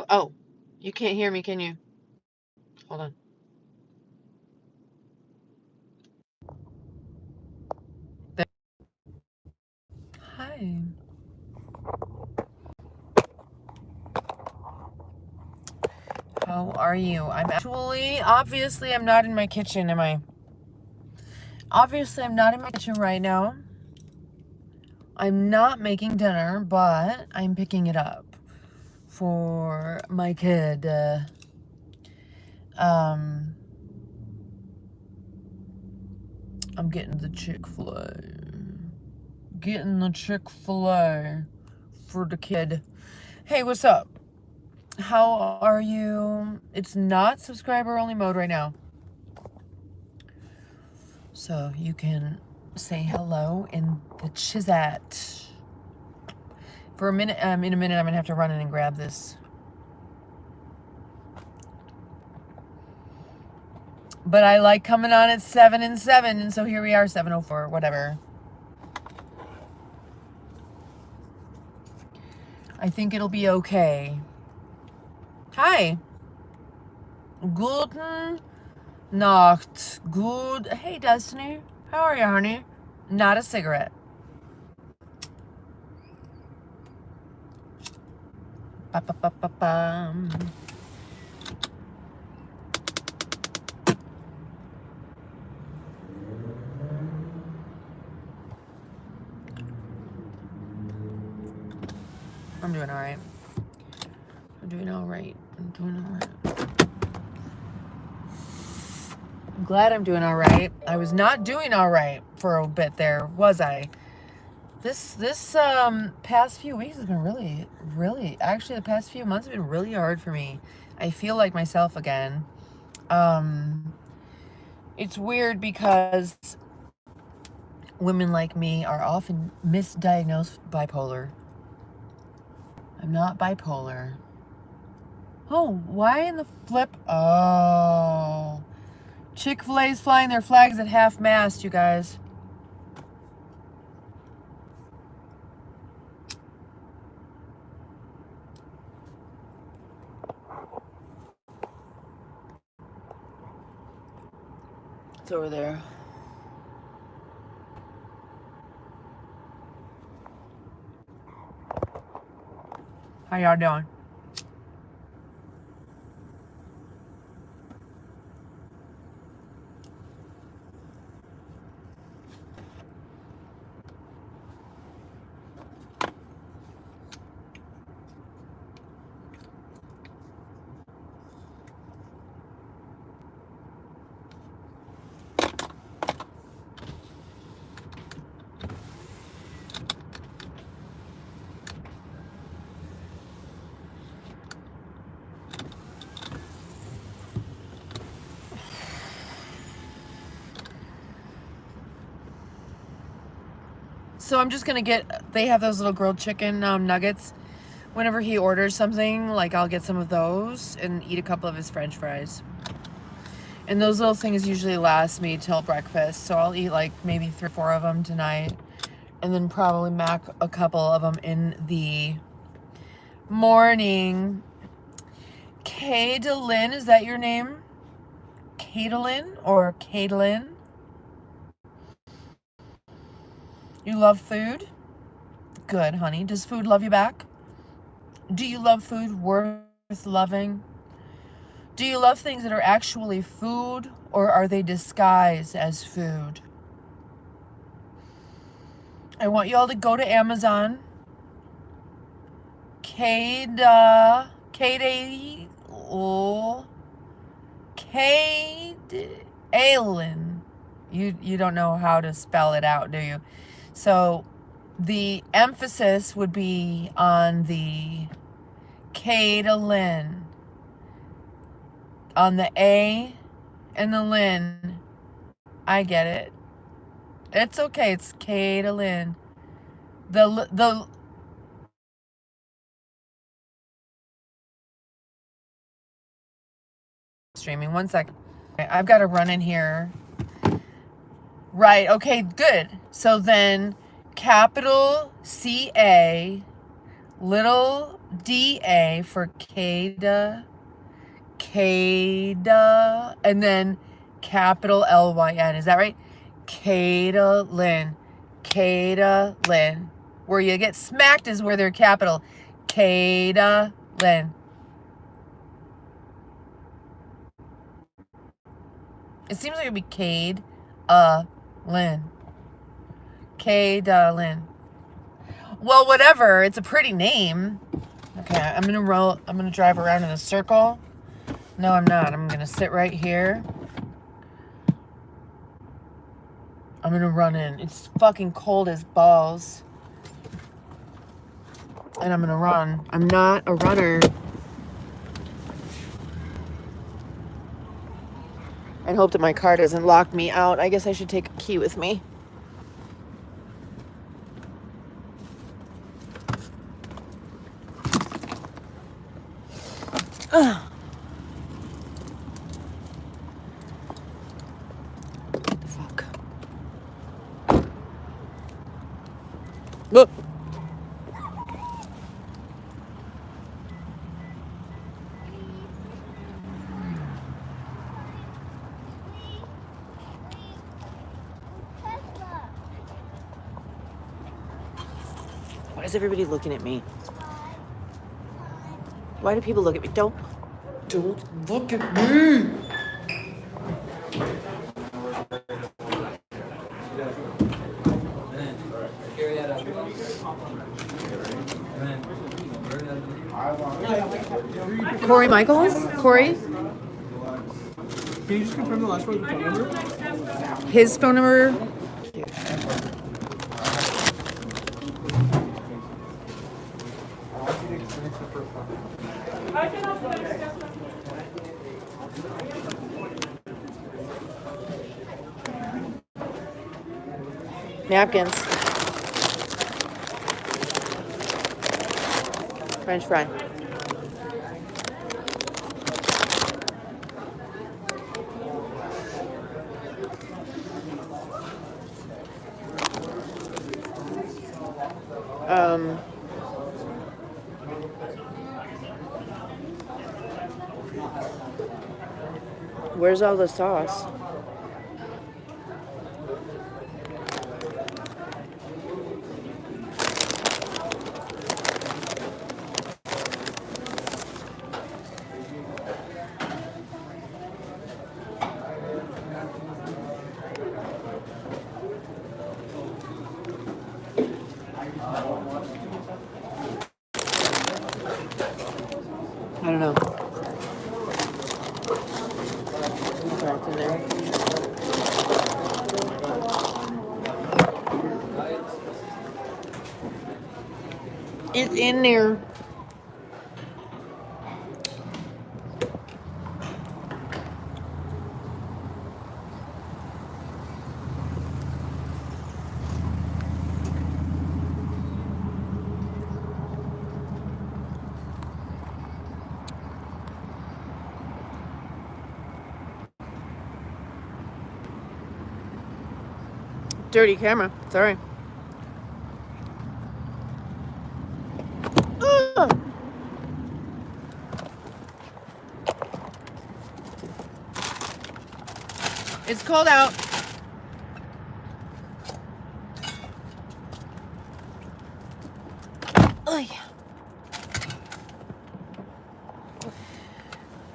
Oh, you can't hear me, can you? Hold on. There. Hi. How are you? I'm actually, obviously, I'm not in my kitchen, am I? Obviously, I'm not in my kitchen right now. I'm not making dinner, but I'm picking it up for my kid. I'm getting the Chick-fil-A. Getting the Chick-fil-A for the kid. Hey, what's up? How are you? It's not subscriber only mode right now. So you can say hello in the chisat. For a minute, in a minute, I'm gonna have to run in and grab this. But I like coming on at 7 and 7, and so here we are, 7:04, whatever. I think it'll be okay. Hi. Guten Nacht. Good. Hey, Destiny. How are you, honey? Not a cigarette. Ba-ba-ba-ba-bum. I'm doing all right. I'm doing all right. I'm glad I'm doing all right. I was not doing all right for a bit there, was I? This past few weeks has been really, actually the past few months have been really hard for me. I feel like myself again. It's weird because women like me are often misdiagnosed bipolar. I'm not bipolar. Oh, why in the flip? Oh. Chick-fil-A's flying their flags at half-mast, you guys. It's over there. How y'all doing? So I'm just gonna get, they have those little grilled chicken nuggets. Whenever he orders something, like I'll get some of those and eat a couple of his French fries. And those little things usually last me till breakfast. So I'll eat like maybe 3 or 4 of them tonight. And then probably mac a couple of them in the morning. Kadelyn, is that your name? Kadelyn or Kadelyn? You love food? Good, honey. Does food love you back? Do you love food worth loving? Do you love things that are actually food, or are they disguised as food? I want you all to go to Amazon. Kadelyn. You don't know how to spell it out, do you? So the emphasis would be on the Kadelyn. On the A and the Lynn. I get it. It's okay. It's Kadelyn. The streaming. 1 second. I've got to run in here. Right. Okay, good. So then capital CA, little D-A for Kada, and then capital L-Y-N. Is that right? Kada-lyn. Kada-lyn. Where you get smacked is where they're capital. Kada-lyn. It seems like it'd be Cade-Lyn. Cade-Lyn. Well, whatever. It's a pretty name. Okay, I'm gonna drive around in a circle. No, I'm not. I'm gonna sit right here. I'm gonna run in. It's fucking cold as balls. And I'm gonna run. I'm not a runner. And hope that my car doesn't lock me out. I guess I should take a key with me. Ugh. What the fuck? Look. Why is everybody looking at me? Why do people look at me? Don't look at me. Corey Michaels? Corey? Can you just confirm the last one with the phone number? His phone number? Napkins. French fry. Where's all the sauce? I don't know. It's in there. It's in there. Dirty camera. Sorry. Ugh. It's cold out. Oh yeah.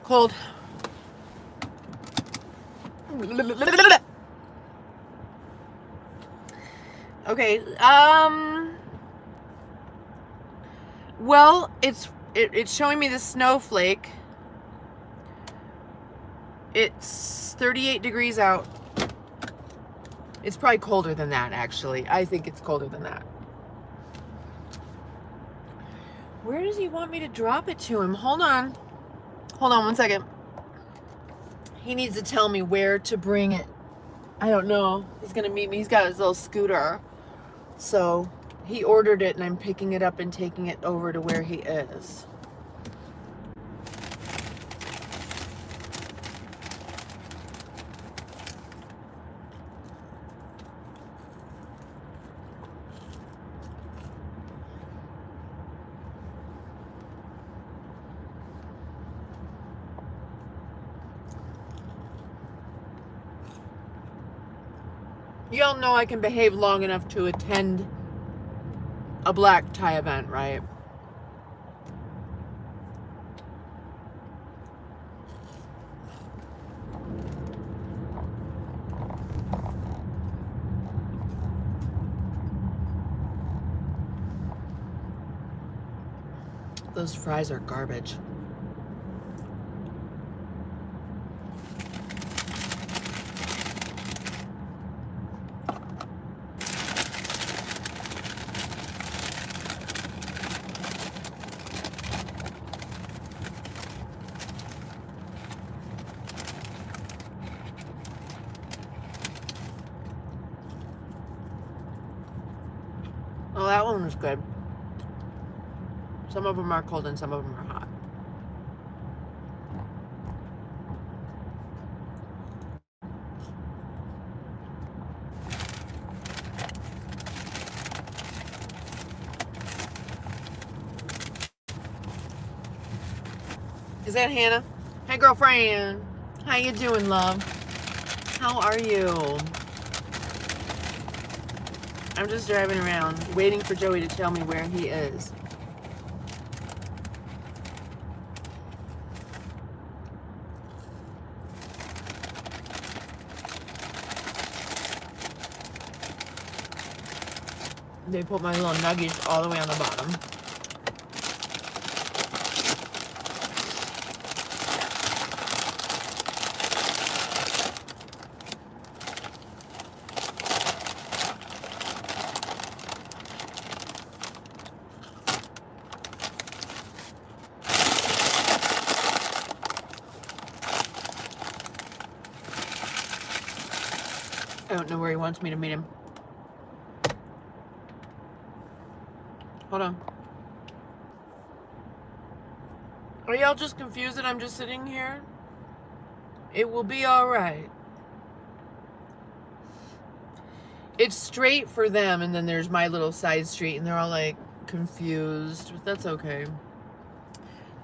Cold. Okay, well, it's showing me the snowflake. It's 38 degrees out. It's probably colder than that, actually. I think it's colder than that. Where does he want me to drop it to him? Hold on. Hold on one second. He needs to tell me where to bring it. I don't know. He's gonna meet me. He's got his little scooter. So he ordered it and I'm picking it up and taking it over to where he is. Y'all know I can behave long enough to attend a black tie event, right? Those fries are garbage. Oh, that one was good. Some of them are cold and some of them are hot. Is that Hannah? Hey, girlfriend. How you doing, love? How are you? I'm just driving around, waiting for Joey to tell me where he is. They put my little nuggies all the way on the bottom. I don't know where he wants me to meet him. Hold on. Are y'all just confused that I'm just sitting here? It will be all right. It's straight for them, and then there's my little side street, and they're all like confused, but that's okay.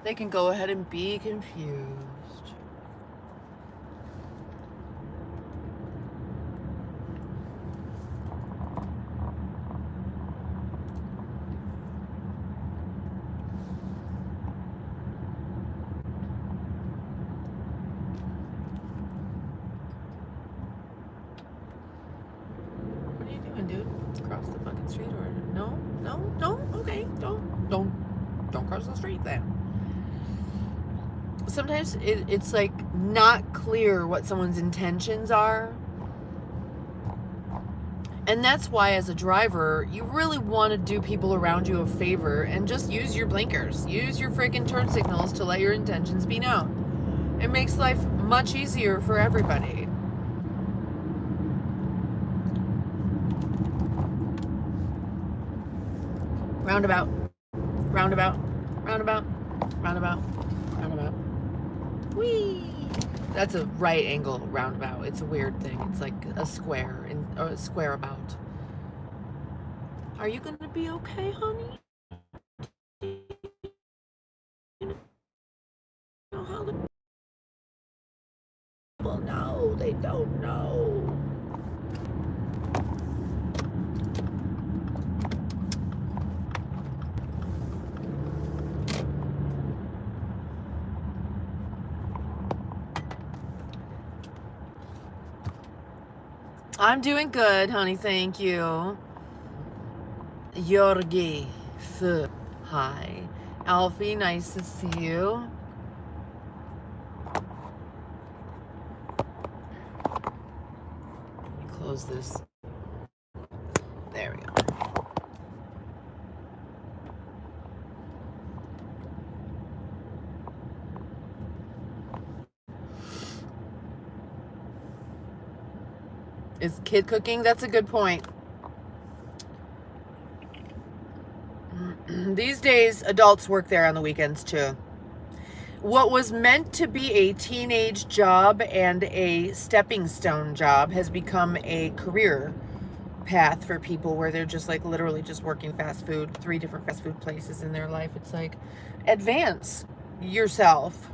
They can go ahead and be confused. Cross the fucking street, or no, don't. Okay, don't cross the street then. Sometimes it's like not clear what someone's intentions are, and that's why as a driver you really want to do people around you a favor and just use your blinkers, use your freaking turn signals to let your intentions be known. It makes life much easier for everybody. Roundabout, roundabout, roundabout, roundabout, roundabout. Whee! That's a right angle roundabout. It's a weird thing. It's like a square, or a square about. Are you gonna be okay, honey? You know how the people know? They don't know. I'm doing good, honey. Thank you. Yorgi. Hi. Alfie, nice to see you. Let me close this. There we go. Is kid cooking? That's a good point. These days, adults work there on the weekends too. What was meant to be a teenage job and a stepping stone job has become a career path for people where they're just like literally just working fast food, 3 different fast food places in their life. It's like, advance yourself.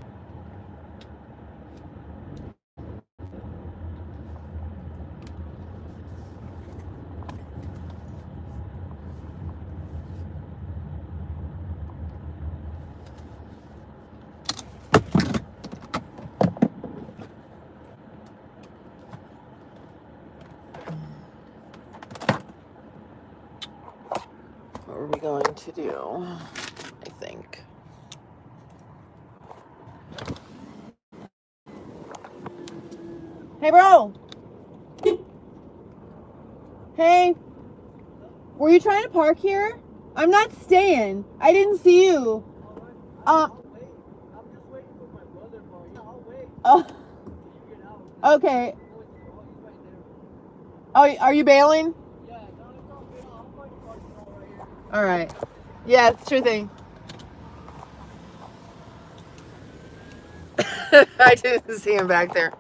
do, I think. Hey, bro. Hey. Were you trying to park here? I'm not staying. I didn't see you. I'm just waiting for my brother, bro. Yeah, I'll wait. Oh. You get out. Okay. Oh, he's right there. Oh, are you bailing? Yeah, no, it's all good. I'm going to park it all right here. All right. Yeah, it's sure thing. I didn't see him back there.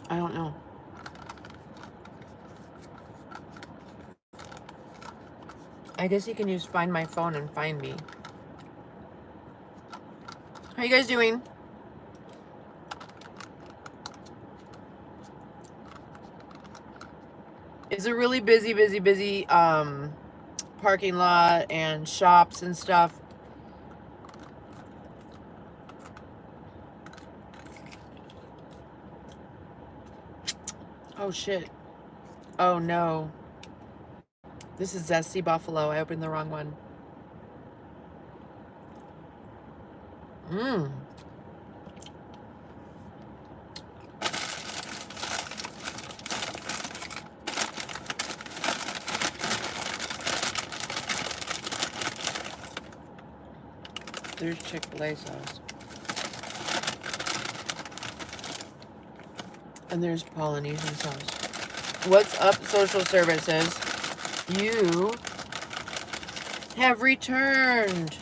I don't know. I guess you can use Find My Phone and find me. How you guys doing? It's a really busy parking lot and shops and stuff. Oh shit. Oh no. This is Zesty Buffalo. I opened the wrong one. Mmm. There's Chick-fil-A sauce. And there's Polynesian sauce. What's up, social services? You have returned.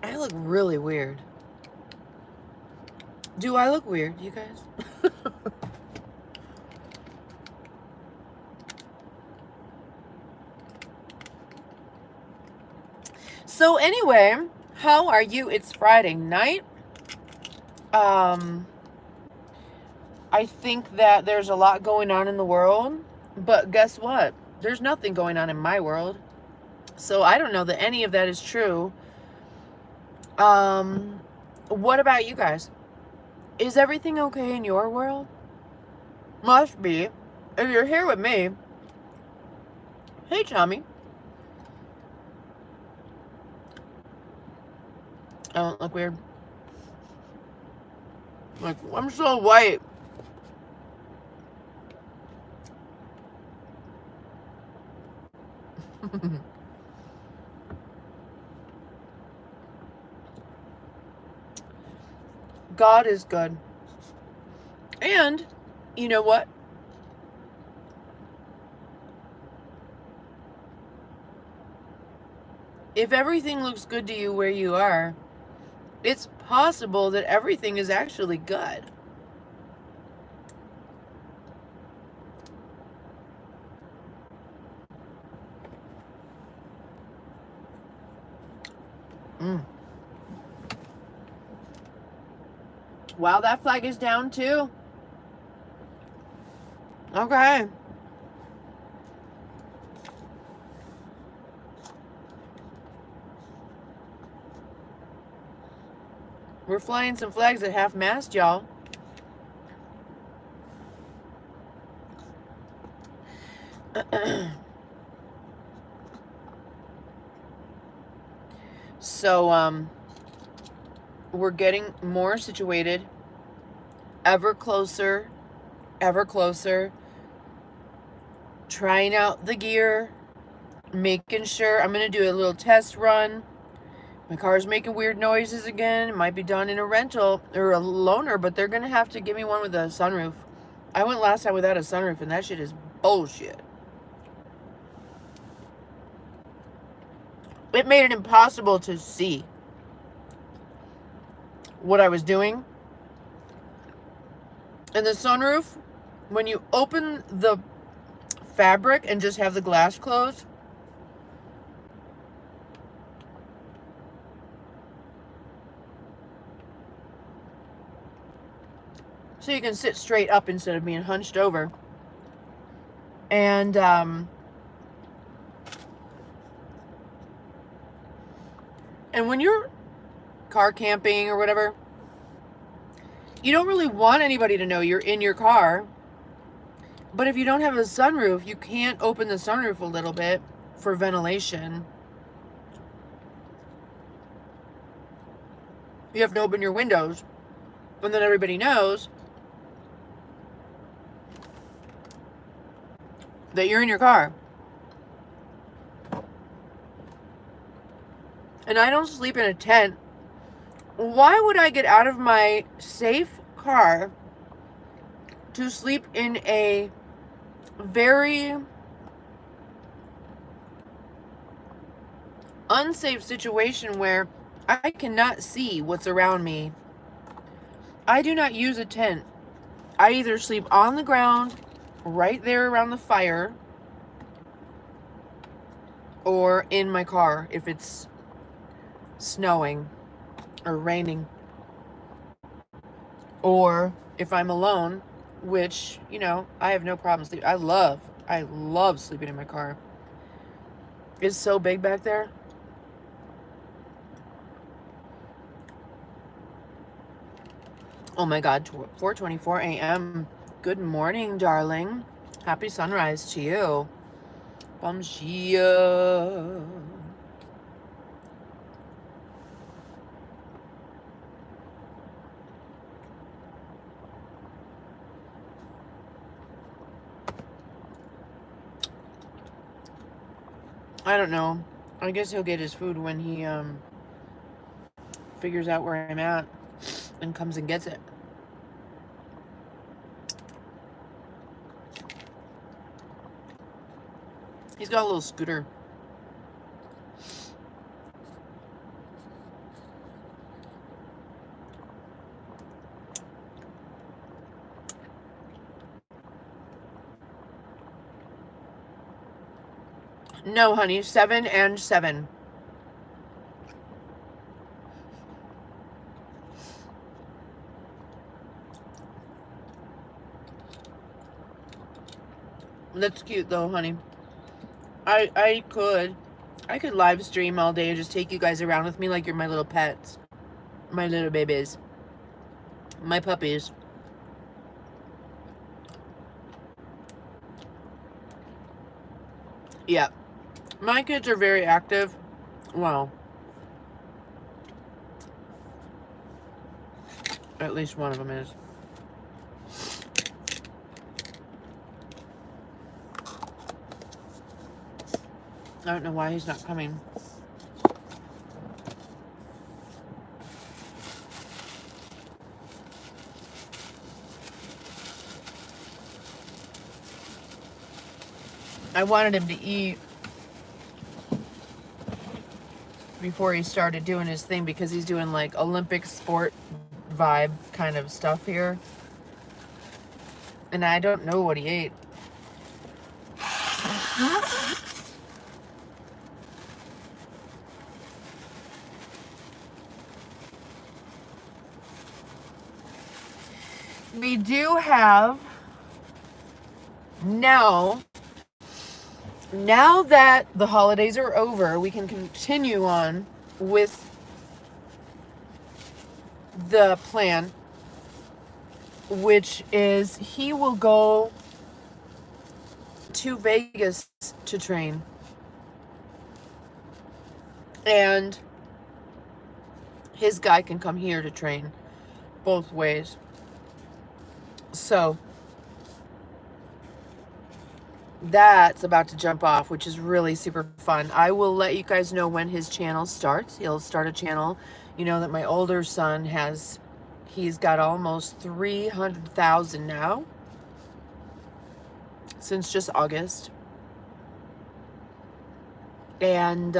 I look really weird. Do I look weird, you guys? So anyway, how are you? It's Friday night. I think that there's a lot going on in the world, but guess what? There's nothing going on in my world. So I don't know that any of that is true. What about you guys? Is everything okay in your world? Must be. If you're here with me. Hey, Tommy. I don't look weird. Like, I'm so white. God is good. And, you know what? If everything looks good to you where you are, it's possible that everything is actually good. Wow, that flag is down too. Okay. We're flying some flags at half mast, y'all. So, we're getting more situated, ever closer, trying out the gear, making sure. I'm going to do a little test run. My car's making weird noises again. It might be done in a rental or a loaner, but they're going to have to give me one with a sunroof. I went last time without a sunroof, and that shit is bullshit. It made it impossible to see what I was doing. And the sunroof, when you open the fabric and just have the glass closed. So you can sit straight up instead of being hunched over. And when you're car camping or whatever, you don't really want anybody to know you're in your car. But if you don't have a sunroof, you can't open the sunroof a little bit for ventilation. You have to open your windows. And then everybody knows that you're in your car. And I don't sleep in a tent. Why would I get out of my safe car to sleep in a very unsafe situation where I cannot see what's around me? I do not use a tent. I either sleep on the ground right there around the fire or in my car if it's snowing or raining, or if I'm alone, which, you know, I have no problem sleeping. I love sleeping in my car. It's so big back there. Oh my God, 4:24 a.m. Good morning, darling. Happy sunrise to you. Bom dia. I don't know. I guess he'll get his food when he figures out where I'm at and comes and gets it. He's got a little scooter. No, honey, 7 and 7. That's cute though, honey. I could live stream all day and just take you guys around with me like you're my little pets. My little babies. My puppies. Yeah. My kids are very active. Well, at least one of them is. I don't know why he's not coming. I wanted him to eat before he started doing his thing because he's doing like Olympic sport vibe kind of stuff here. And I don't know what he ate. We do have now that the holidays are over, we can continue on with the plan, which is he will go to Vegas to train. And his guy can come here to train both ways. So that's about to jump off, which is really super fun. I will let you guys know when his channel starts. He'll start a channel. You know that my older son he's got almost 300,000 now since just August. And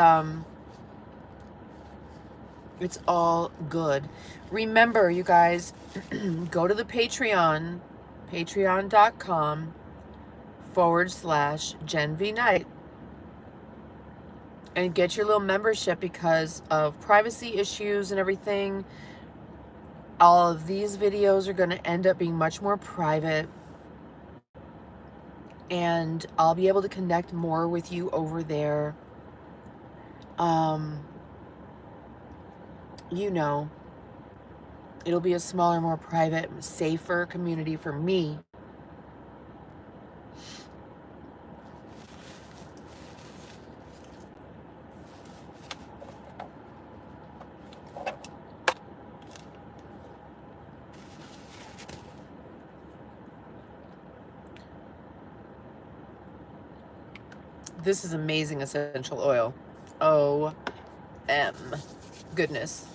it's all good. Remember, you guys, go to the Patreon, patreon.com Gen V Night and get your little membership because of privacy issues and everything. All of these videos are going to end up being much more private, and I'll be able to connect more with you over there. You know, it'll be a smaller, more private, safer community for me. This is amazing essential oil. Goodness.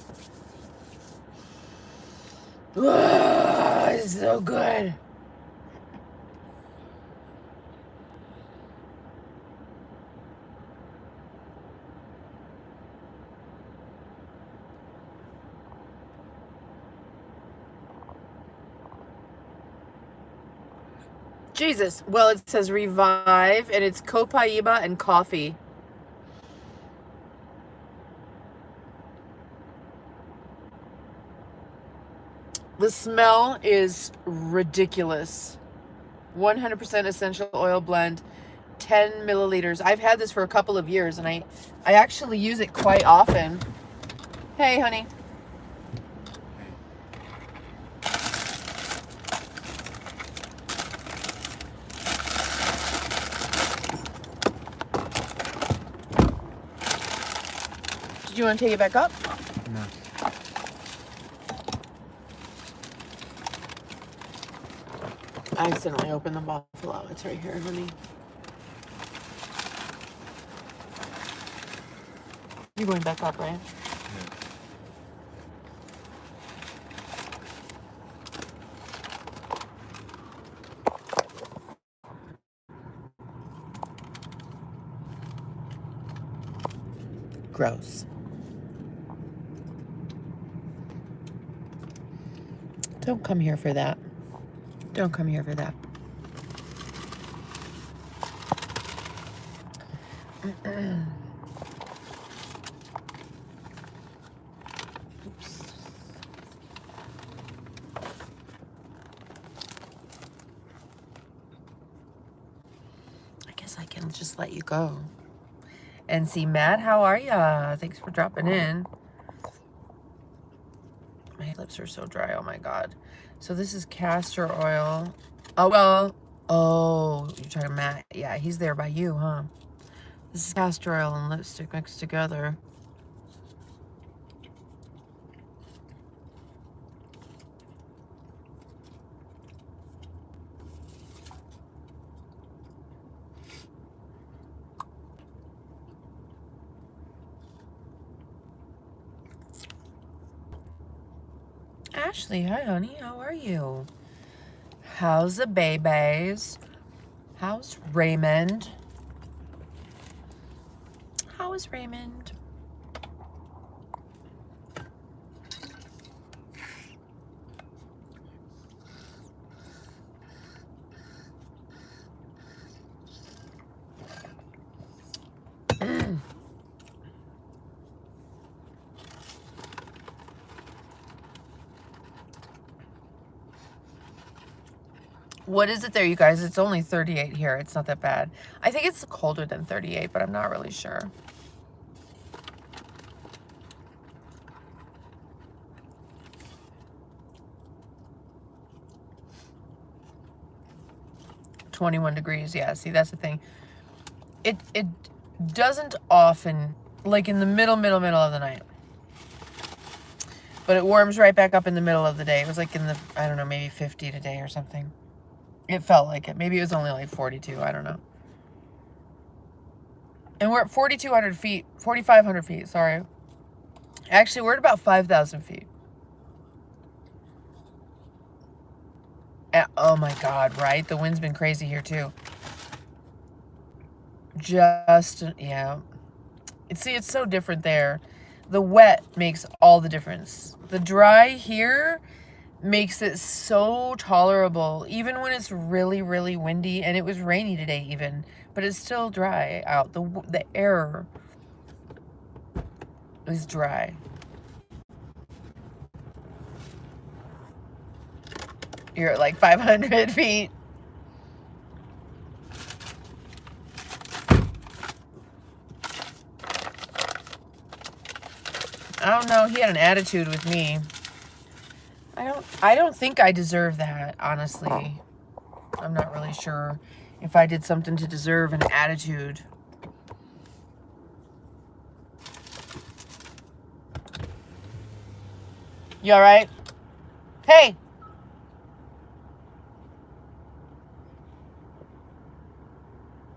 It's so good. Jesus. Well, it says revive, and it's copaiba and coffee. The smell is ridiculous. 100% essential oil blend, 10 milliliters. I've had this for a couple of years, and I actually use it quite often. Hey, honey. Did you want to take it back up? No. I accidentally opened the buffalo. It's right here, honey. You're going back up, right? Yeah. Gross. Don't come here for that. Don't come here for that. Oops. I guess I can just let you go. And see, Matt, how are ya? Thanks for dropping in. My lips are so dry. Oh my God. So this is castor oil. Oh, well. Oh, you're talking Matt. Yeah, he's there by you, huh? This is castor oil and lipstick mixed together. Ashley, hi honey, how are you? How's the babies? How's Raymond? How is Raymond? What is it there, you guys? It's only 38 here. It's not that bad. I think it's colder than 38, but I'm not really sure. $21 degrees. Yeah, see, that's the thing. It doesn't often, like in the middle of the night. But it warms right back up in the middle of the day. It was like in the, I don't know, maybe 50 today or something. It felt like it. Maybe it was only like 42. I don't know. And we're at 4,200 feet. 4,500 feet, sorry. Actually, we're at about 5,000 feet. Oh my God, right? The wind's been crazy here too. Yeah. See, it's so different there. The wet makes all the difference. The dry here makes it so tolerable, even when it's really, really windy, and it was rainy today even, but it's still dry out. The air is dry. You're at like 500 feet. I don't know. He had an attitude with me. I don't think I deserve that, honestly. I'm not really sure if I did something to deserve an attitude. You all right? Hey!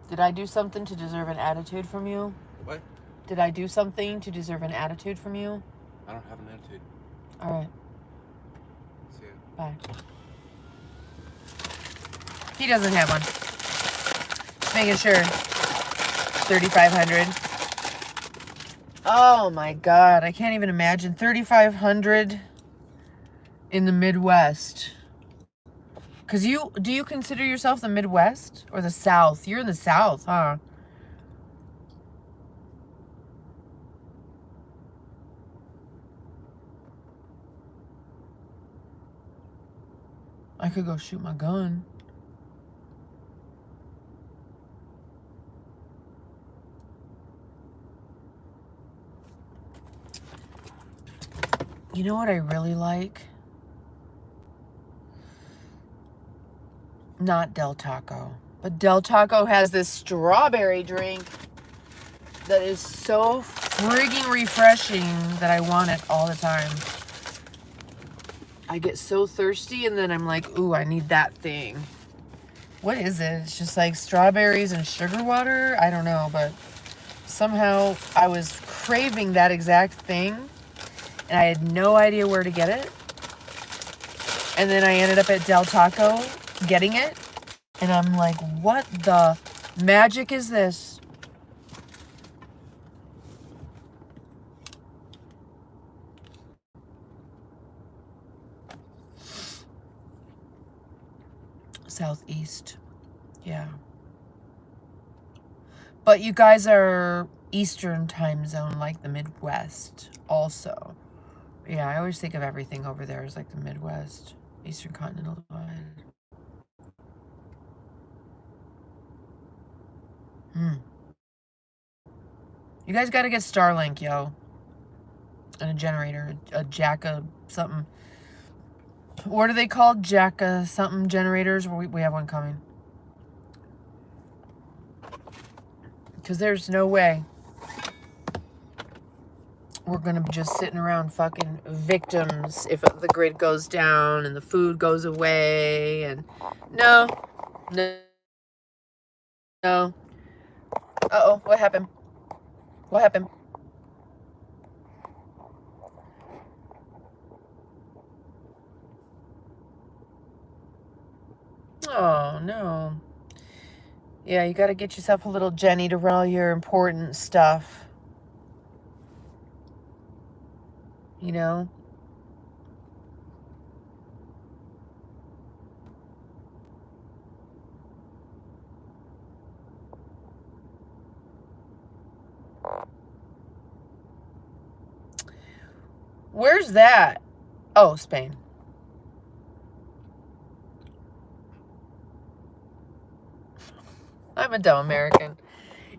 Did I do something to deserve an attitude from you? What? Did I do something to deserve an attitude from you? I don't have an attitude. All right. See ya. Bye. He doesn't have one. Just making sure. 3,500. Oh my God. I can't even imagine. 3,500 in the Midwest. Because do you consider yourself the Midwest or the South? You're in the South, huh? I could go shoot my gun. You know what I really like? Not Del Taco. But Del Taco has this strawberry drink that is so frigging refreshing that I want it all the time. I get so thirsty and then I'm like, ooh, I need that thing. What is it? It's just like strawberries and sugar water? I don't know, but somehow I was craving that exact thing and I had no idea where to get it. And then I ended up at Del Taco getting it. And I'm like, what the magic is this? Southeast. Yeah. But you guys are Eastern time zone, like the Midwest also. Yeah, I always think of everything over there as like the Midwest, Eastern Continental Divide. You guys got to get Starlink, yo. And a generator, a Jacka something. What are they called? Jacka something generators? We have one coming. Because there's no way we're going to be just sitting around fucking victims if the grid goes down and the food goes away. And no. Uh-oh, what happened? What happened? Oh, no. Yeah, you got to get yourself a little Jenny to run all your important stuff. You know? Where's that? Oh, Spain. I'm a dumb American.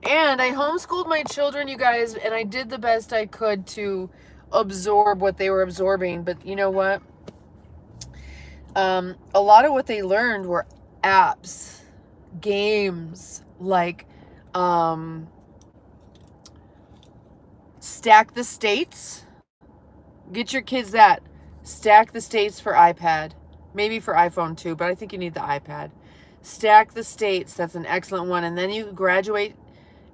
And I homeschooled my children, you guys, and I did the best I could to absorb what they were absorbing. But you know what? A lot of what they learned were apps, games, like Stack the States. Get your kids that. Stack the States for iPad. Maybe for iPhone too, but I think you need the iPad. Stack the States. That's an excellent one. And then you graduate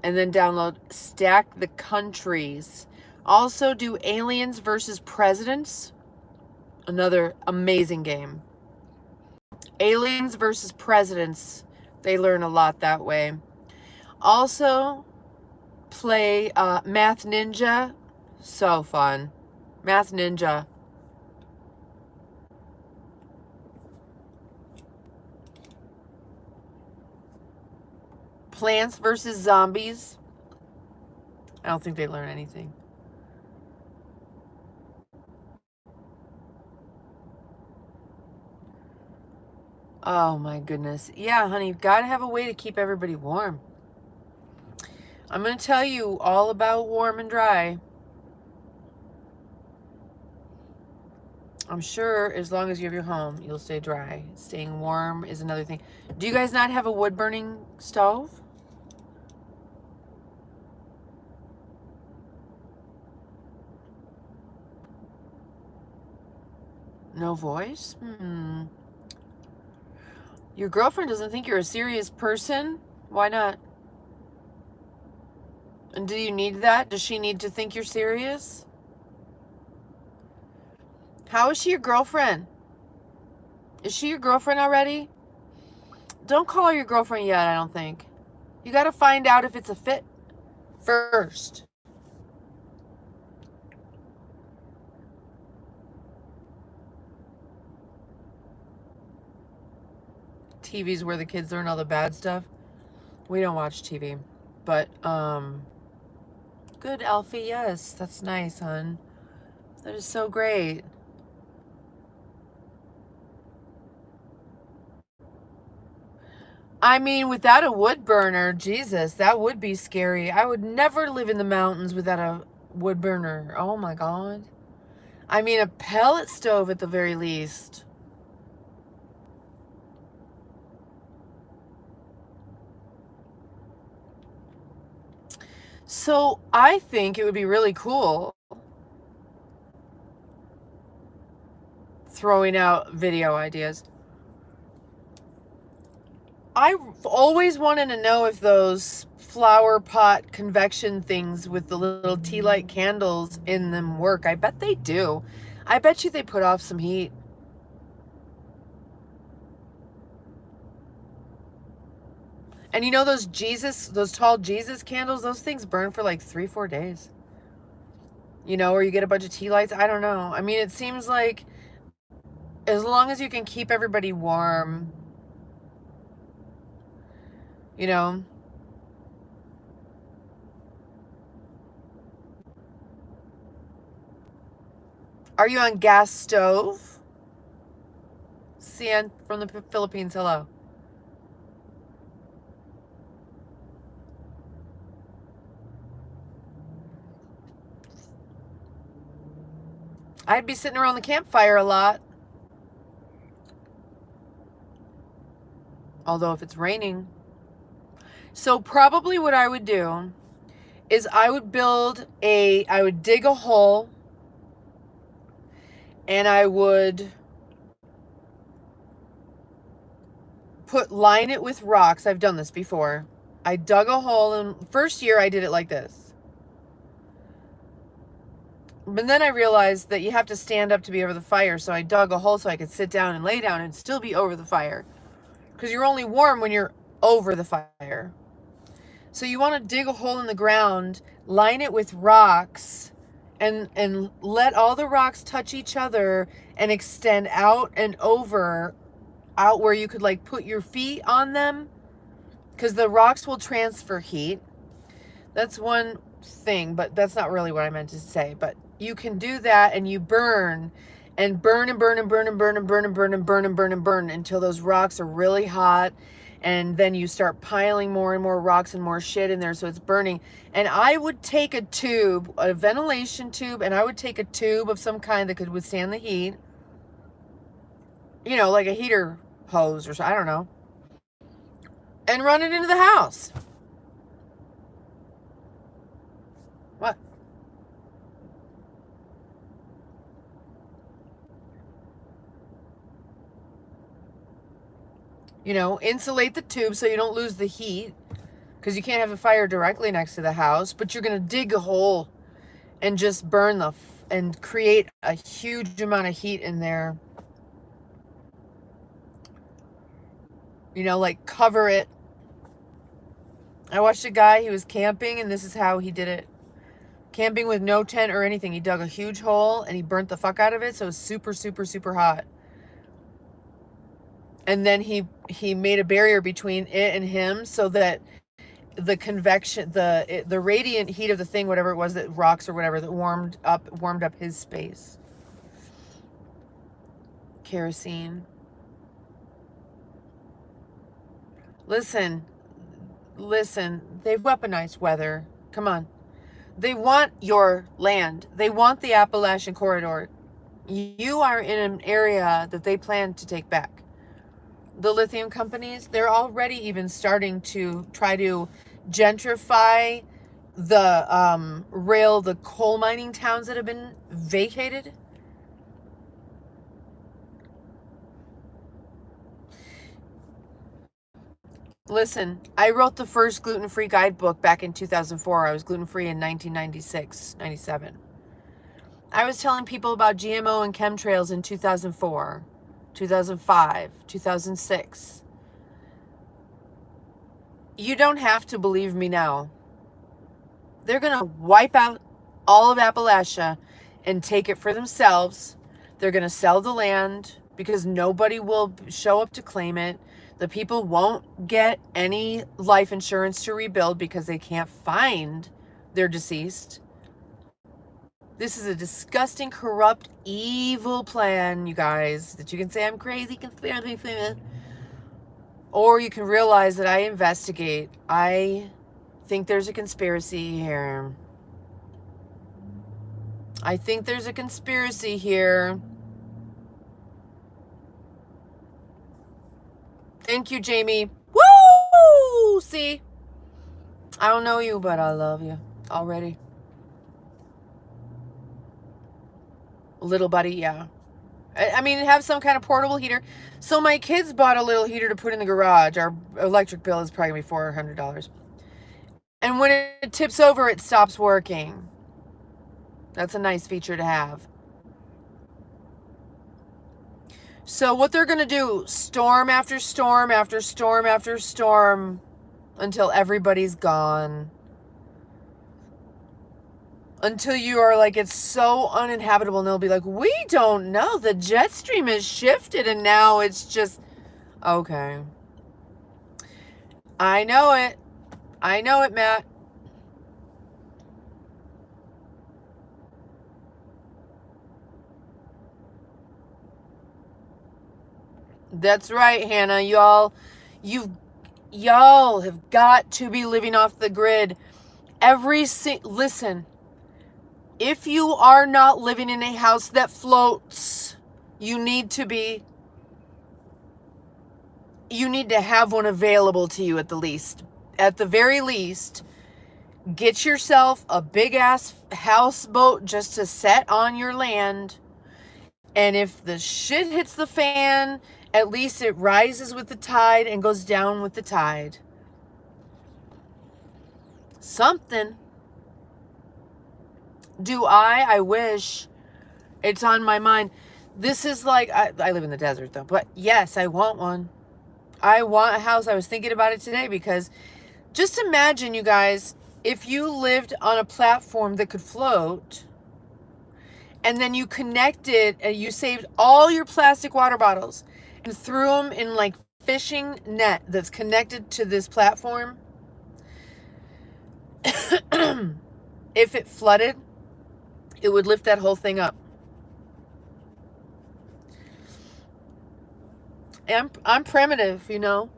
and then download Stack the Countries. Also do Aliens versus Presidents. Another amazing game. Aliens versus Presidents. They learn a lot that way. Also play Math Ninja. So fun. Math Ninja. Plants versus Zombies. I don't think they learn anything. Oh my goodness. Yeah, honey, you've got to have a way to keep everybody warm. I'm going to tell you all about warm and dry. I'm sure as long as you have your home, you'll stay dry. Staying warm is another thing. Do you guys not have a wood-burning stove? No voice? Your girlfriend doesn't think you're a serious person? Why not? And do you need that? Does she need to think you're serious? How is she your girlfriend? Is she your girlfriend already? Don't call her your girlfriend yet, I don't think. You got to find out if it's a fit first. TV's where the kids learn all the bad stuff. We don't watch TV. But, good, Alfie. Yes, that's nice, hon. That is so great. I mean, without a wood burner, Jesus, that would be scary. I would never live in the mountains without a wood burner. Oh my God. I mean, a pellet stove at the very least. So I think it would be really cool throwing out video ideas. I've always wanted to know if those flower pot convection things with the little tea light candles in them work. I bet they do. I bet you they put off some heat. And you know those tall Jesus candles, those things burn for like 3-4 days. You know, or you get a bunch of tea lights. I don't know. I mean, it seems like as long as you can keep everybody warm, you know. Are you on gas stove? Cian from the Philippines, hello. I'd be sitting around the campfire a lot. Although if it's raining. So probably what I would do is I would dig a hole and I would line it with rocks. I've done this before. I dug a hole, and first year I did it like this. But then I realized that you have to stand up to be over the fire, so I dug a hole so I could sit down and lay down and still be over the fire. Because you're only warm when you're over the fire. So you want to dig a hole in the ground, line it with rocks, and let all the rocks touch each other and extend out and out where you could like put your feet on them, because the rocks will transfer heat. That's one thing, but that's not really what I meant to say. But you can do that, and you burn and burn and burn and burn and burn and burn and burn and burn and burn and burn until those rocks are really hot. And then you start piling more and more rocks and more shit in there, so it's burning. And I would take a tube, a ventilation tube, and I would take a tube of some kind that could withstand the heat. You know, like a heater hose or so, I don't know. And run it into the house. What? You know, insulate the tube so you don't lose the heat, because you can't have a fire directly next to the house, but you're going to dig a hole and just burn and create a huge amount of heat in there. You know, like cover it. I watched a guy, he was camping, and this is how he did it. Camping with no tent or anything. He dug a huge hole and he burnt the fuck out of it, so it was super, super, super hot. And then he made a barrier between it and him so that the convection, the radiant heat of the thing, whatever it was, that rocks or whatever, that warmed up his space. Kerosene. Listen, they've weaponized weather. Come on. They want your land. They want the Appalachian corridor. You are in an area that they plan to take back. The lithium companies, they're already even starting to try to gentrify the coal mining towns that have been vacated. Listen, I wrote the first gluten-free guidebook back in 2004. I was gluten-free in 1996, 97. I was telling people about GMO and chemtrails in 2004, 2005, 2006. You don't have to believe me now. They're going to wipe out all of Appalachia and take it for themselves. They're going to sell the land because nobody will show up to claim it. The people won't get any life insurance to rebuild because they can't find their deceased. This is a disgusting, corrupt, evil plan, you guys, that you can say I'm crazy, conspiracy theorist, or you can realize that I investigate. I think there's a conspiracy here. I think there's a conspiracy here. Thank you, Jamie. Woo! See? I don't know you, but I love you already. Little buddy, yeah. I mean, have some kind of portable heater. So my kids bought a little heater to put in the garage. Our electric bill is probably going to be $400. And when it tips over, it stops working. That's a nice feature to have. So what they're going to do, storm after storm after storm after storm, until everybody's gone. Until you are like, it's so uninhabitable, and they'll be like, we don't know, the jet stream has shifted and now it's just, okay. I know it, Matt. That's right, Hannah. Y'all have got to be living off the grid. Listen, if you are not living in a house that floats, you need to have one available to you at the least. At the very least, get yourself a big ass houseboat just to set on your land. And if the shit hits the fan, at least it rises with the tide and goes down with the tide. Something. I wish. It's on my mind. This is like, I live in the desert though, but yes, I want one. I want a house. I was thinking about it today because just imagine, you guys, if you lived on a platform that could float, and then you connected and you saved all your plastic water bottles and threw them in like fishing net that's connected to this platform. If it flooded, it would lift that whole thing up. And I'm primitive, you know.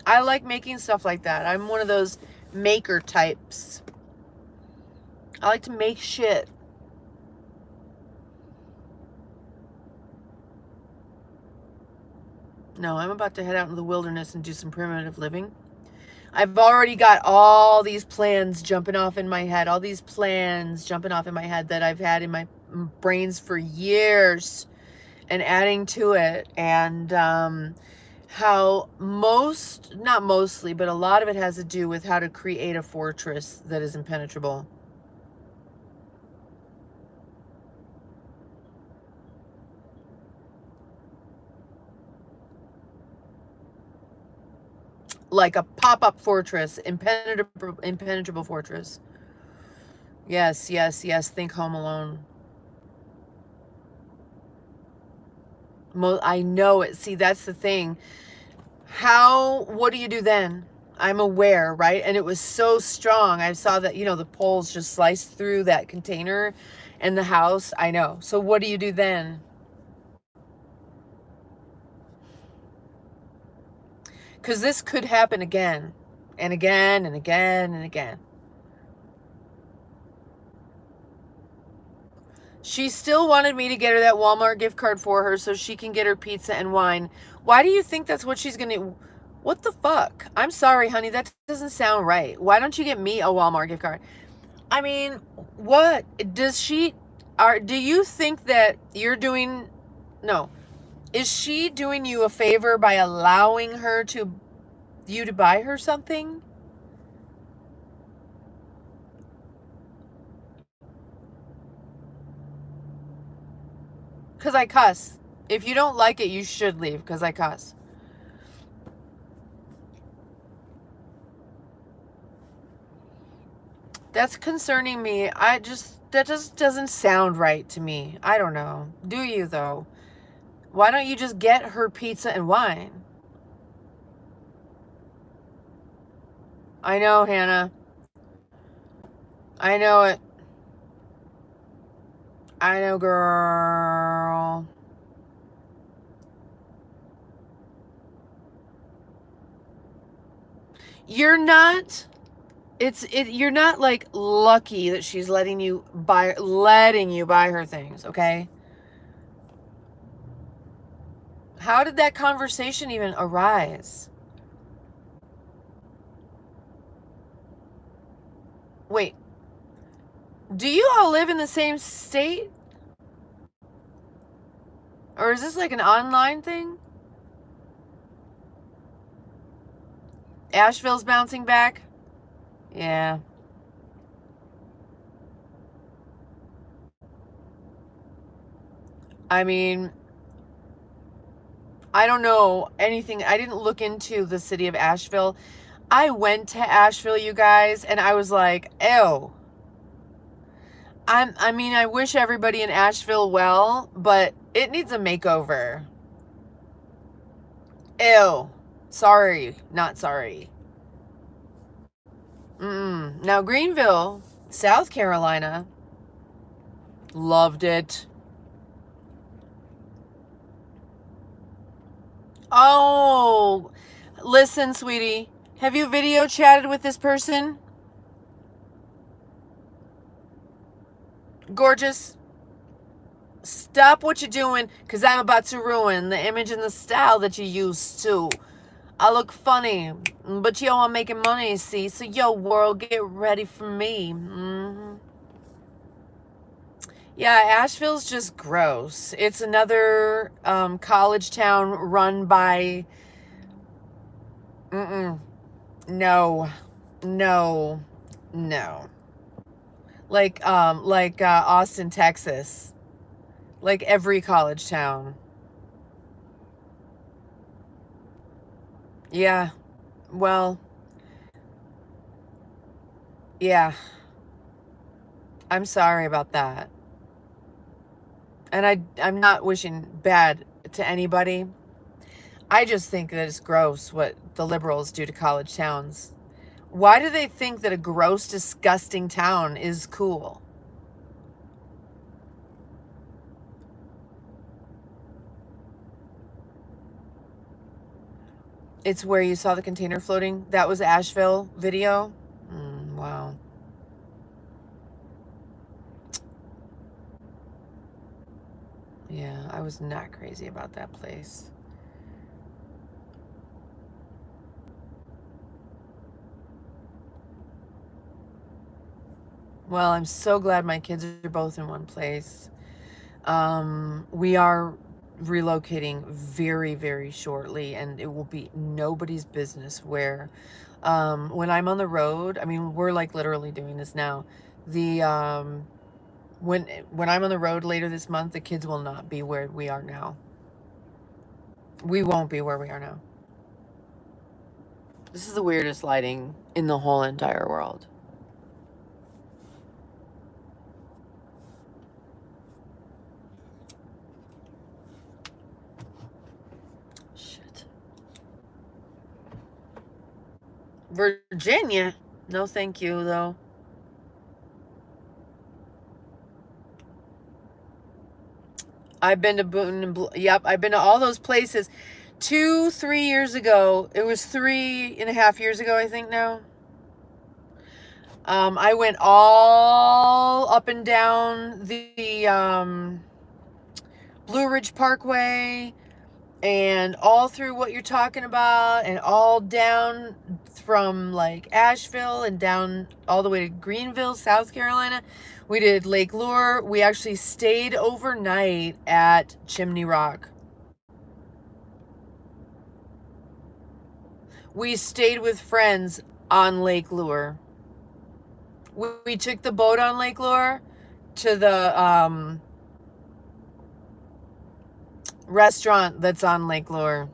I like making stuff like that. I'm one of those maker types. I like to make shit. No, I'm about to head out into the wilderness and do some primitive living. I've already got all these plans jumping off in my head. All these plans jumping off in my head that I've had in my brains for years and adding to it. And how not mostly, but a lot of it has to do with how to create a fortress that is impenetrable. Like a pop-up fortress, impenetrable fortress. Yes, yes, yes. Think Home Alone. I know it. See, that's the thing. What do you do then? I'm aware, right? And it was so strong. I saw that, you know, the poles just sliced through that container and the house. I know. So what do you do then? Because this could happen again and again and again and again. She still wanted me to get her that Walmart gift card for her so she can get her pizza and wine. Why do you think that's what she's going to... What the fuck? I'm sorry, honey. That doesn't sound right. Why don't you get me a Walmart gift card? I mean, what? Does she... do you think that you're doing... No. Is she doing you a favor by allowing her to... you to buy her something? Because I cuss. If you don't like it, you should leave because I cuss. That's concerning me. That just doesn't sound right to me. I don't know. Do you, though? Why don't you just get her pizza and wine? I know, Hannah. I know it. I know, girl. You're not... You're not like lucky that she's letting you buy her things, okay? How did that conversation even arise? Wait. Do you all live in the same state? Or is this like an online thing? Asheville's bouncing back? Yeah. I mean, I don't know anything. I didn't look into the city of Asheville. I went to Asheville, you guys, and I was like, ew. I mean, I wish everybody in Asheville well, but it needs a makeover. Ew. Sorry. Not sorry. Now, Greenville, South Carolina, loved it. Oh, listen, sweetie. Have you video chatted with this person? Gorgeous. Stop what you're doing, because I'm about to ruin the image and the style that you used to. I look funny, but yo, I'm making money, see? So, yo, world, get ready for me. Yeah, Asheville's just gross. It's another college town run by... No. No. No. Like Austin, Texas. Like every college town. Yeah. Well, yeah. I'm sorry about that. And I'm not wishing bad to anybody. I just think that it's gross what the liberals do to college towns. Why do they think that a gross, disgusting town is cool? It's where you saw the container floating? That was Asheville video? Wow. Yeah, I was not crazy about that place. Well, I'm so glad my kids are both in one place. We are relocating very, very shortly, and it will be nobody's business where. When I'm on the road, I mean, we're like literally doing this now. When I'm on the road later this month, the kids will not be where we are now. We won't be where we are now. This is the weirdest lighting in the whole entire world. Virginia? No, thank you, though. I've been to Boonton and yep, I've been to all those places. 3 years ago, it was 3.5 years ago, I think now. I went all up and down the Blue Ridge Parkway and all through what you're talking about and all down from like Asheville and down all the way to Greenville, South Carolina. We did Lake Lure. We actually stayed overnight at Chimney Rock. We stayed with friends on Lake Lure. We took the boat on Lake Lure to the restaurant that's on Lake Lure.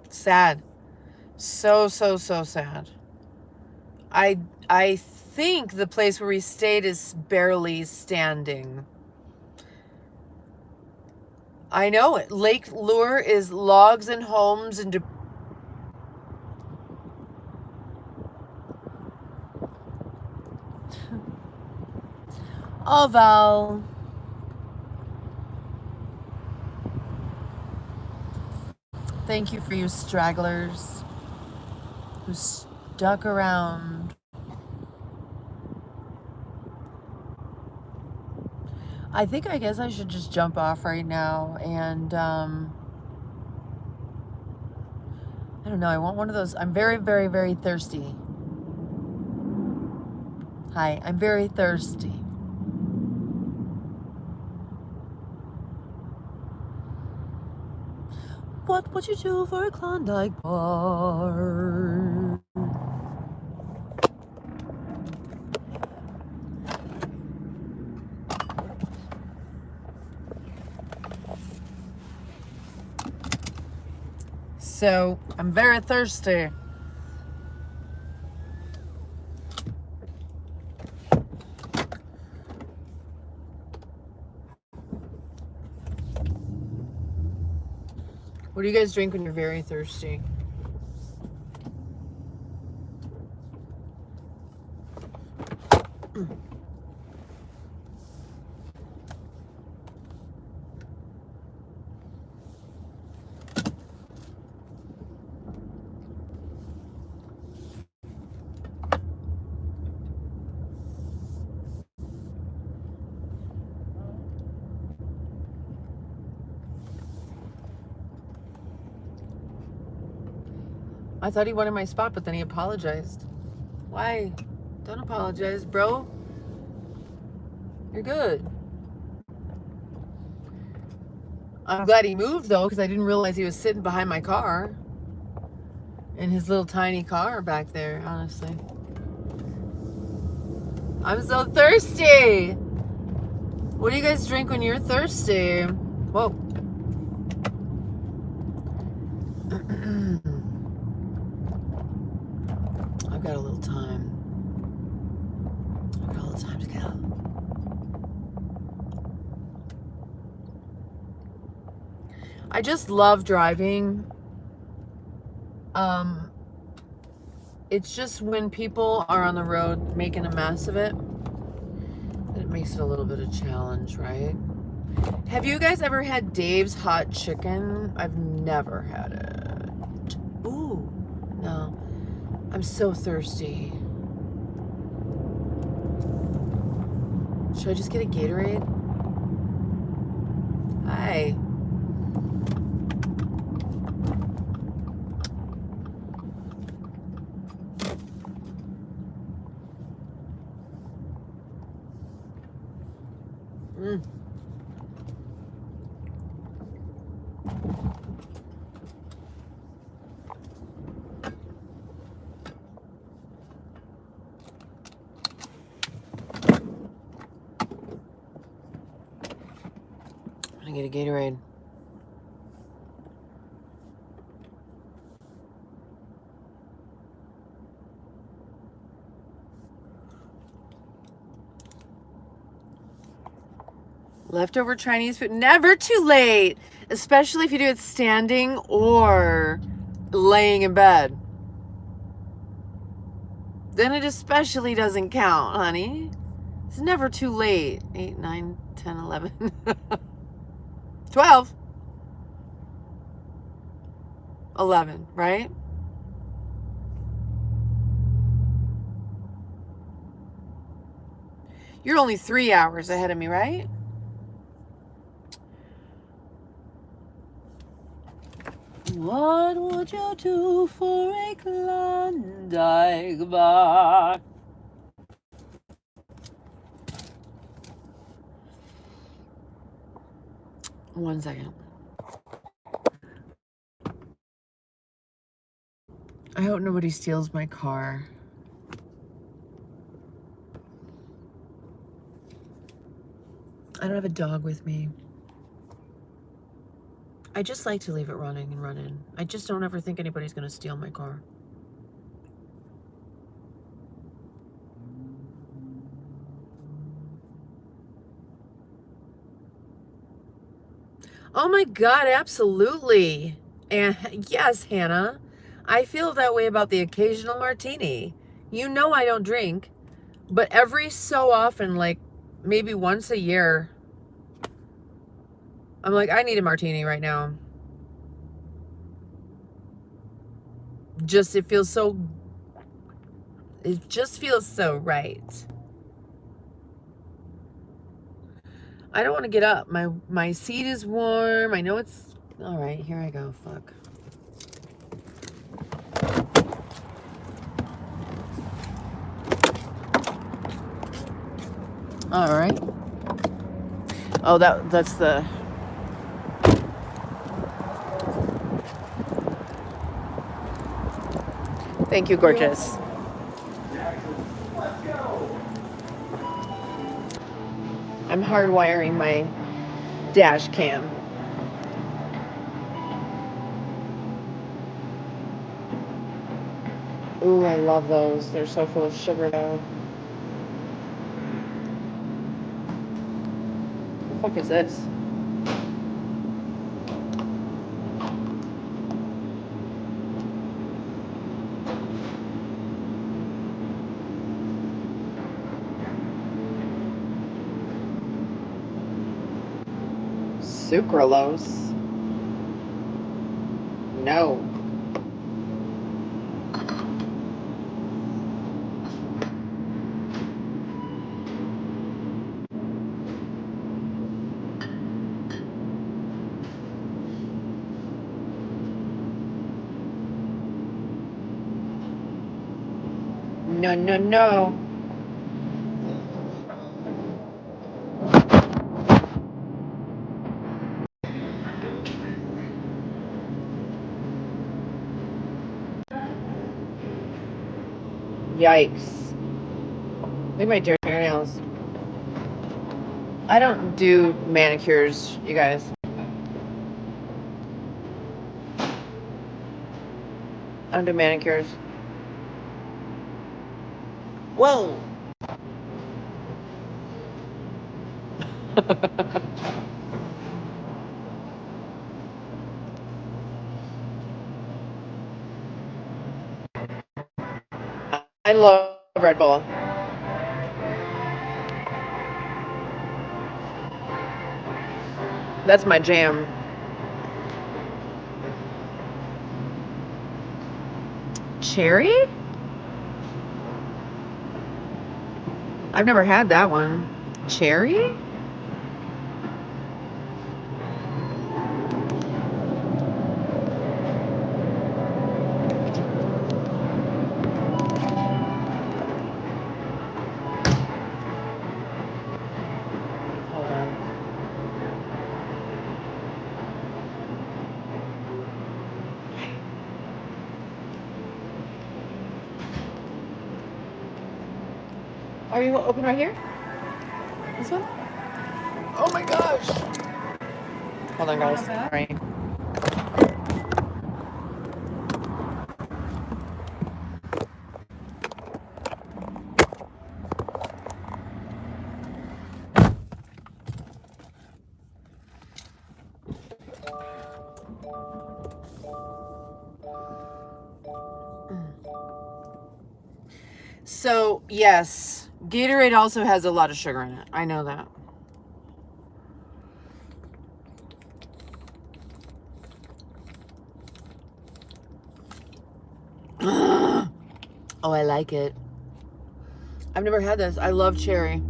Sad. So sad. I think the place where we stayed is barely standing. I know it. Lake Lure is logs and homes and oh, Val. Thank you for you stragglers who stuck around. I guess I should just jump off right now and I don't know, I want one of those. I'm very thirsty. Hi, I'm very thirsty. What would you do for a Klondike bar? So, I'm very thirsty. What do you guys drink when you're very thirsty? I thought he wanted my spot, but then he apologized. Why? Don't apologize, bro. You're good. I'm glad he moved, though, because I didn't realize he was sitting behind my car. In his little tiny car back there, honestly. I'm so thirsty. What do you guys drink when you're thirsty? Whoa. I've got a little time. I've got a little time to go. I just love driving. It's just when people are on the road making a mess of it, it makes it a little bit of a challenge, right? Have you guys ever had Dave's hot chicken? I've never had it. Ooh, no. I'm so thirsty. Should I just get a Gatorade? Hi. I get a Gatorade. Leftover Chinese food, never too late, especially if you do it standing or laying in bed. Then it especially doesn't count, honey. It's never too late. 8, 9, 10, 11, 12, 11, right? You're only 3 hours ahead of me, right? What would you do for a Klondike bar? One second. I hope nobody steals my car. I don't have a dog with me. I just like to leave it running and run in. I just don't ever think anybody's gonna steal my car. Oh my God, absolutely. And yes, Hannah, I feel that way about the occasional martini. You know I don't drink, but every so often, like maybe once a year, I'm like, I need a martini right now. Just, it just feels so right. I don't want to get up. My seat is warm. I know it's, all right, here I go, fuck. All right. Oh, that's the... Thank you, gorgeous. I'm hardwiring my dash cam. Ooh, I love those. They're so full of sugar though. What the fuck is this? Sucralose? No. No, no, no. Yikes. Look at my dirty fingernails. I don't do manicures, you guys. I don't do manicures. Whoa. I love Red Bull. That's my jam. Cherry? I've never had that one. Cherry? Hold on. Are you open right here? This one? Oh my gosh. Hold on, guys. Sorry. So, yes, Gatorade also has a lot of sugar in it. I know that. Oh, I like it. I've never had this. I love cherry.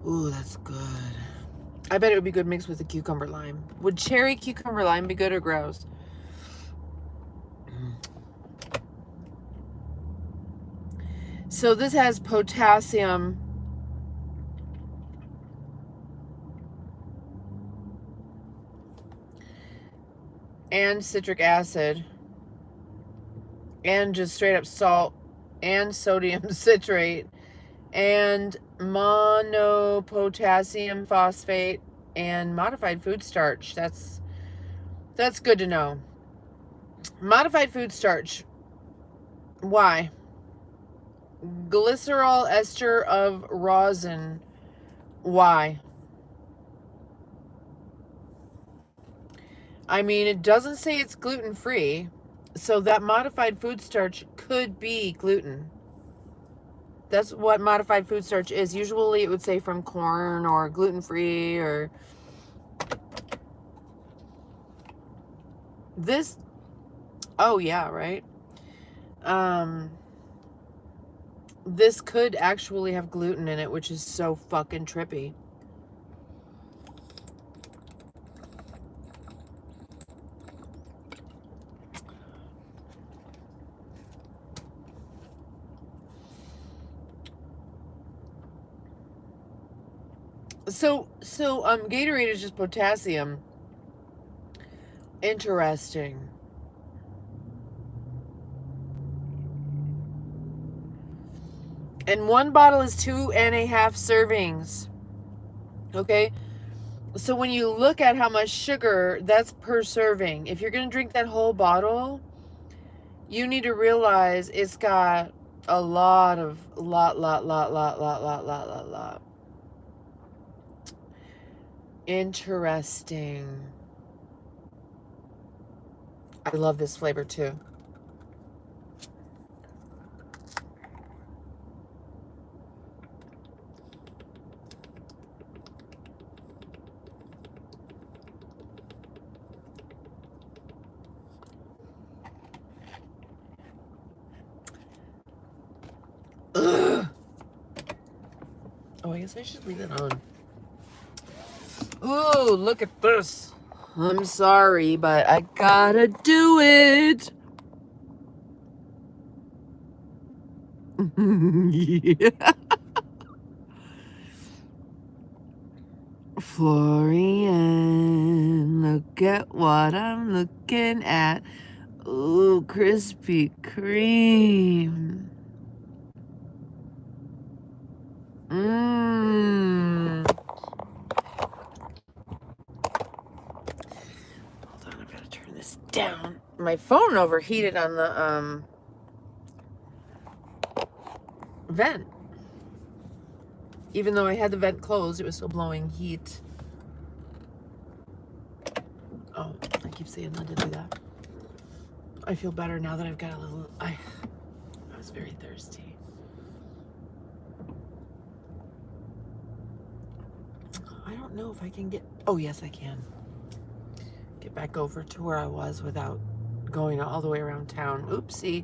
Ooh, that's good. I bet it would be good mixed with a cucumber lime. Would cherry cucumber lime be good or gross? So this has potassium and citric acid and just straight up salt and sodium citrate and monopotassium phosphate and modified food starch. That's good to know. Modified food starch. Why? Glycerol ester of rosin. Why? I mean, it doesn't say it's gluten-free, so that modified food starch could be gluten. That's what modified food starch is. Usually it would say from corn or gluten-free or this. Oh yeah, right. This could actually have gluten in it, which is so fucking trippy. So Gatorade is just potassium. Interesting. And one bottle is 2.5 servings. Okay? So when you look at how much sugar, that's per serving. If you're going to drink that whole bottle, you need to realize it's got a lot. Interesting. I love this flavor too. Ugh. Oh, I guess I should leave it on. Ooh, look at this. I'm sorry, but I gotta do it. Yeah. Florian, look at what I'm looking at. Ooh, Krispy Kreme. Mmm. Hold on, I've got to turn this down. My phone overheated on the vent. Even though I had the vent closed, it was still blowing heat. Oh, I keep saying not to do that. I feel better now that I've got a little... I was very thirsty. I don't know if I can get... Oh, yes, I can. Get back over to where I was without going all the way around town. Oopsie.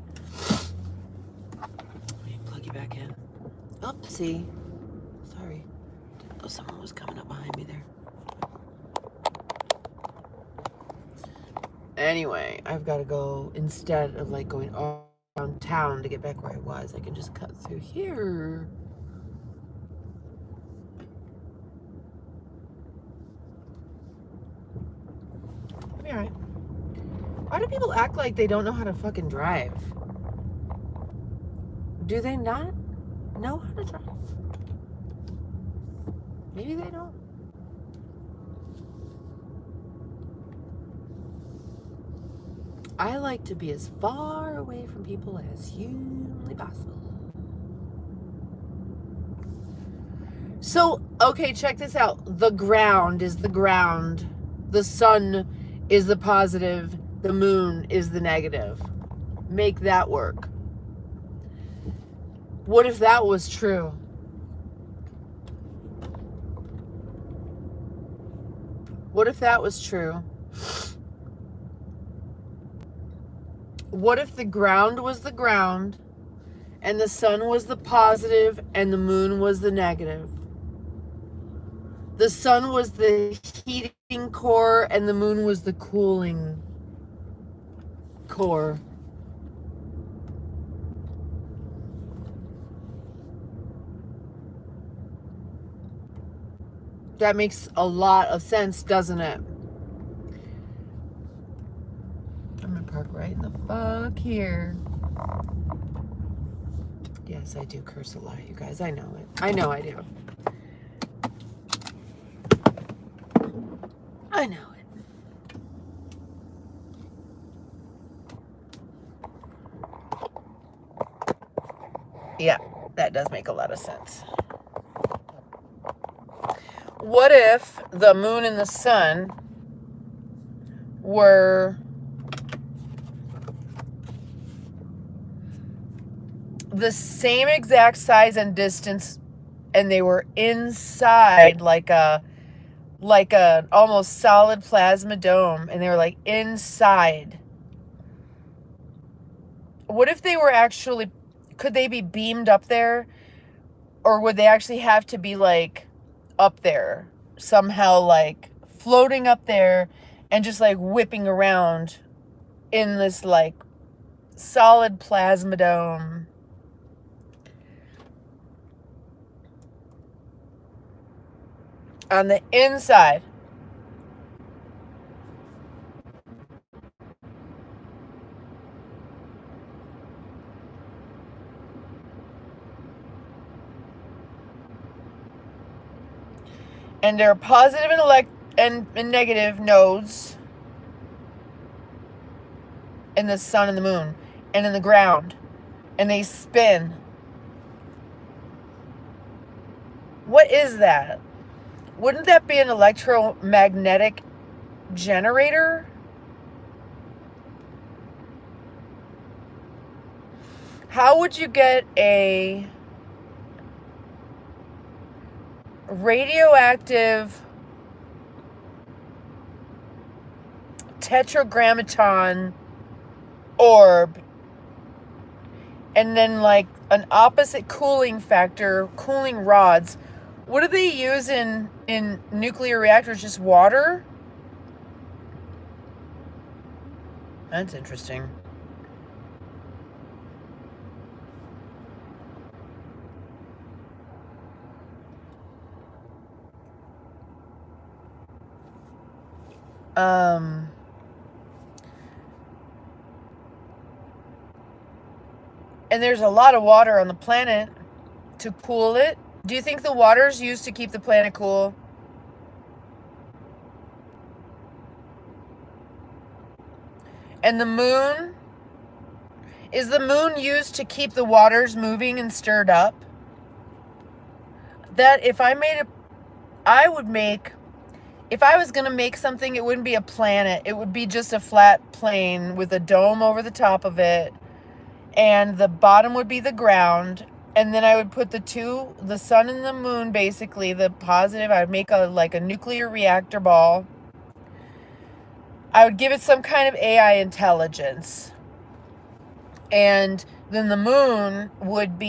Let me plug you back in. Oopsie. Sorry. Didn't know someone was coming up behind me there. Anyway, I've got to go, instead of like going around town to get back where I was, I can just cut through here. I'll be alright. Why do people act like they don't know how to fucking drive? Do they not know how to drive? Maybe they don't. I like to be as far away from people as humanly possible. So, okay, check this out. The ground is the ground. The sun is the positive. The moon is the negative. Make that work. What if that was true? What if that was true? What if the ground was the ground and the sun was the positive and the moon was the negative? The sun was the heating core and the moon was the cooling core. That makes a lot of sense, doesn't it? I'm gonna park right in the fuck here. Yes, I do curse a lot, you guys. I know it. I know I do. I know it. Yeah, that does make a lot of sense. What if the moon and the sun were the same exact size and distance, and they were inside like a almost solid plasma dome, and they were like inside? What if they were actually, could they be beamed up there, or would they actually have to be like up there somehow, like floating up there and just like whipping around in this like solid plasma dome? On the inside. And there are positive and negative nodes in the sun and the moon and in the ground, and they spin. What is that? Wouldn't that be an electromagnetic generator? How would you get a radioactive tetragrammaton orb and then like an opposite cooling factor, cooling rods? What do they use in nuclear reactors? Just water? That's interesting. And there's a lot of water on the planet to cool it. Do you think the water's used to keep the planet cool? And the moon? Is the moon used to keep the waters moving and stirred up? That if I was going to make something, it wouldn't be a planet. It would be just a flat plane with a dome over the top of it. And the bottom would be the ground. And then I would put the sun and the moon, basically, the positive. I would make a nuclear reactor ball. I would give it some kind of AI intelligence. And then the moon would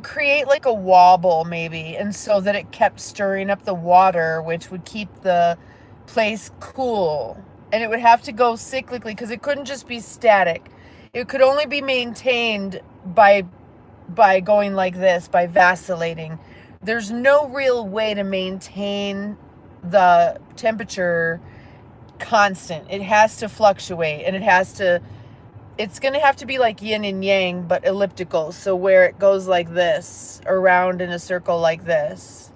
create like a wobble maybe, and so that it kept stirring up the water, which would keep the place cool. And it would have to go cyclically because it couldn't just be static. It could only be maintained by going like this, by vacillating. There's no real way to maintain the temperature constant. It has to fluctuate, and it's going to have to be like yin and yang, but elliptical. So where it goes like this, around in a circle like this.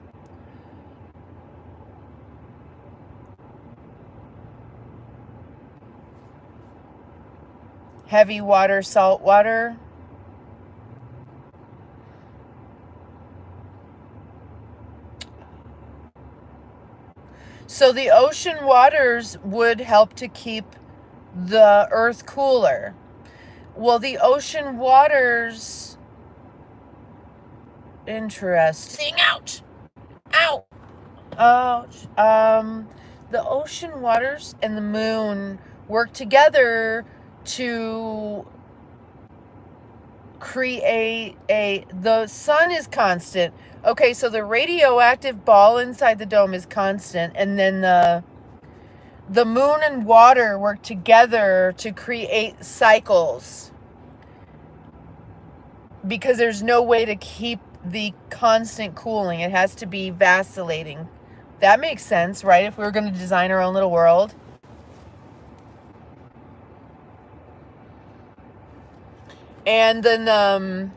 Heavy water, salt water. So the ocean waters would help to keep the earth cooler. Well, the ocean waters... Interesting. Ouch! Ow! Ouch. The ocean waters and the moon work together to create the sun is constant. Okay, so the radioactive ball inside the dome is constant, and then the moon and water work together to create cycles, because there's no way to keep the constant cooling. It has to be vacillating. That makes sense, right? If we were going to design our own little world. And then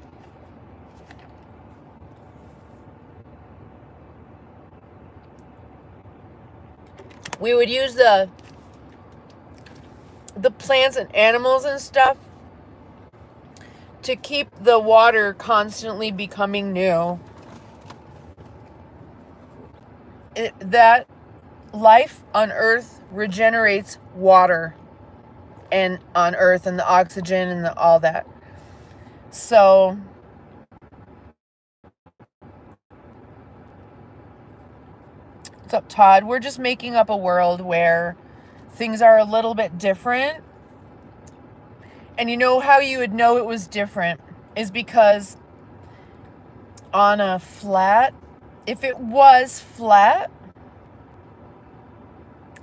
we would use the plants and animals and stuff to keep the water constantly becoming new. That life on Earth regenerates water and on Earth, and the oxygen and all that. So what's up, Todd? We're just making up a world where things are a little bit different. And you know how you would know it was different is because on a flat, if it was flat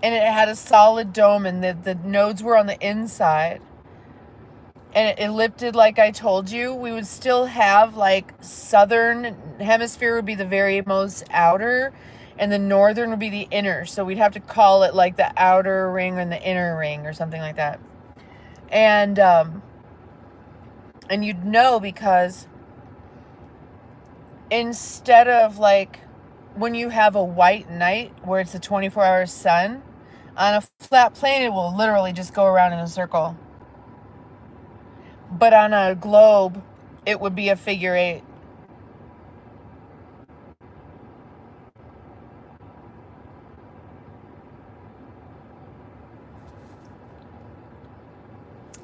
and it had a solid dome and the nodes were on the inside and it ellipted like I told you, we would still have like southern hemisphere would be the very most outer and the northern would be the inner. So we'd have to call it like the outer ring and the inner ring or something like that. And you'd know because instead of like when you have a white night where it's a 24-hour sun, on a flat plane it will literally just go around in a circle. But on a globe, it would be a figure 8.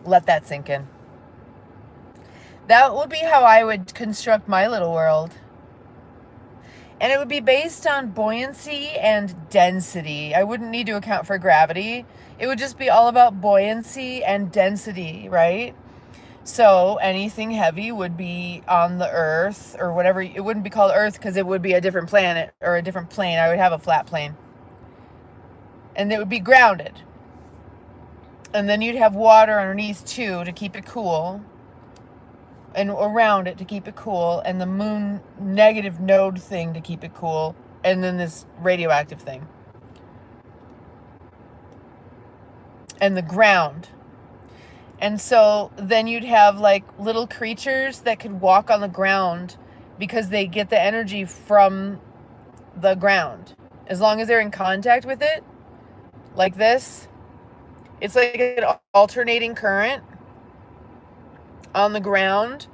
Let that sink in. That would be how I would construct my little world. And it would be based on buoyancy and density. I wouldn't need to account for gravity. It would just be all about buoyancy and density, right? So anything heavy would be on the Earth or whatever. It wouldn't be called Earth because it would be a different planet or a different plane. I would have a flat plane. And it would be grounded. And then you'd have water underneath too to keep it cool. And around it to keep it cool. And the moon negative node thing to keep it cool. And then this radioactive thing. And the ground. And so then you'd have like little creatures that could walk on the ground because they get the energy from the ground. As long as they're in contact with it, like this, it's like an alternating current on the ground.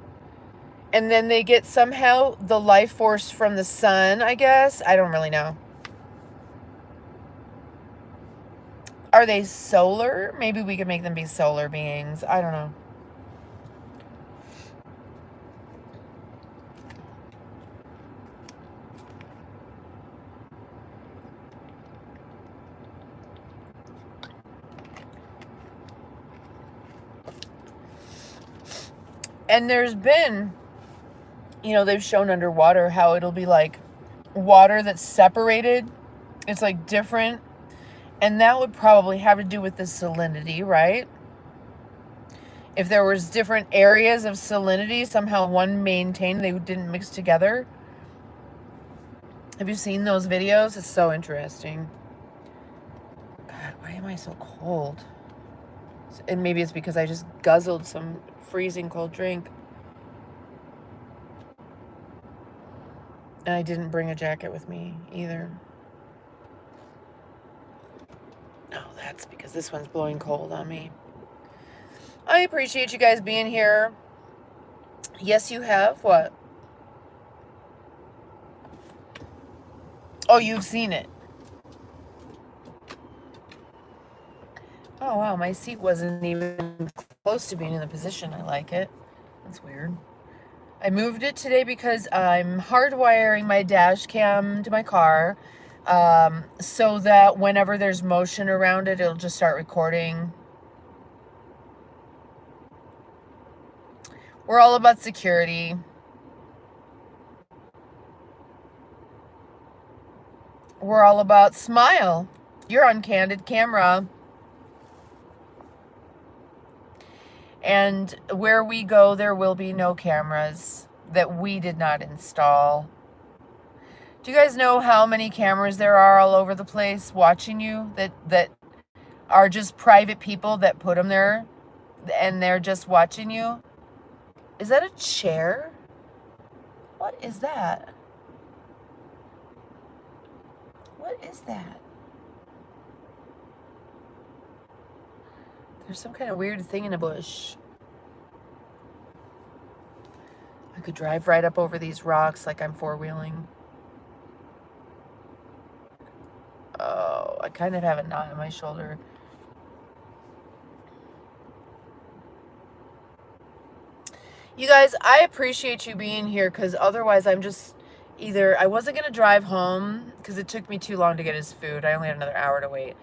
And then they get somehow the life force from the sun, I guess. I don't really know. Are they solar? Maybe we could make them be solar beings. I don't know. And there's been, they've shown underwater how it'll be like water that's separated. It's like different. And that would probably have to do with the salinity, right? If there was different areas of salinity, somehow one maintained, they didn't mix together. Have you seen those videos? It's so interesting. God, why am I so cold? And maybe it's because I just guzzled some freezing cold drink. And I didn't bring a jacket with me either. Oh, that's because this one's blowing cold on me. I appreciate you guys being here. Yes, you have. What? Oh, you've seen it. Oh, wow. My seat wasn't even Close to being in the position. I like it. That's weird. I moved it today because I'm hardwiring my dash cam to my car, so that whenever there's motion around it, it'll just start recording. We're all about security. We're all about smile. You're on candid camera. And where we go, there will be no cameras that we did not install. Do you guys know how many cameras there are all over the place watching you that are just private people that put them there and they're just watching you? Is that a chair? What is that? What is that? There's some kind of weird thing in a bush. I could drive right up over these rocks like I'm four-wheeling. Oh, I kind of have a knot in my shoulder. You guys, I appreciate you being here because otherwise I'm just either... I wasn't going to drive home because it took me too long to get his food. I only had another hour to wait.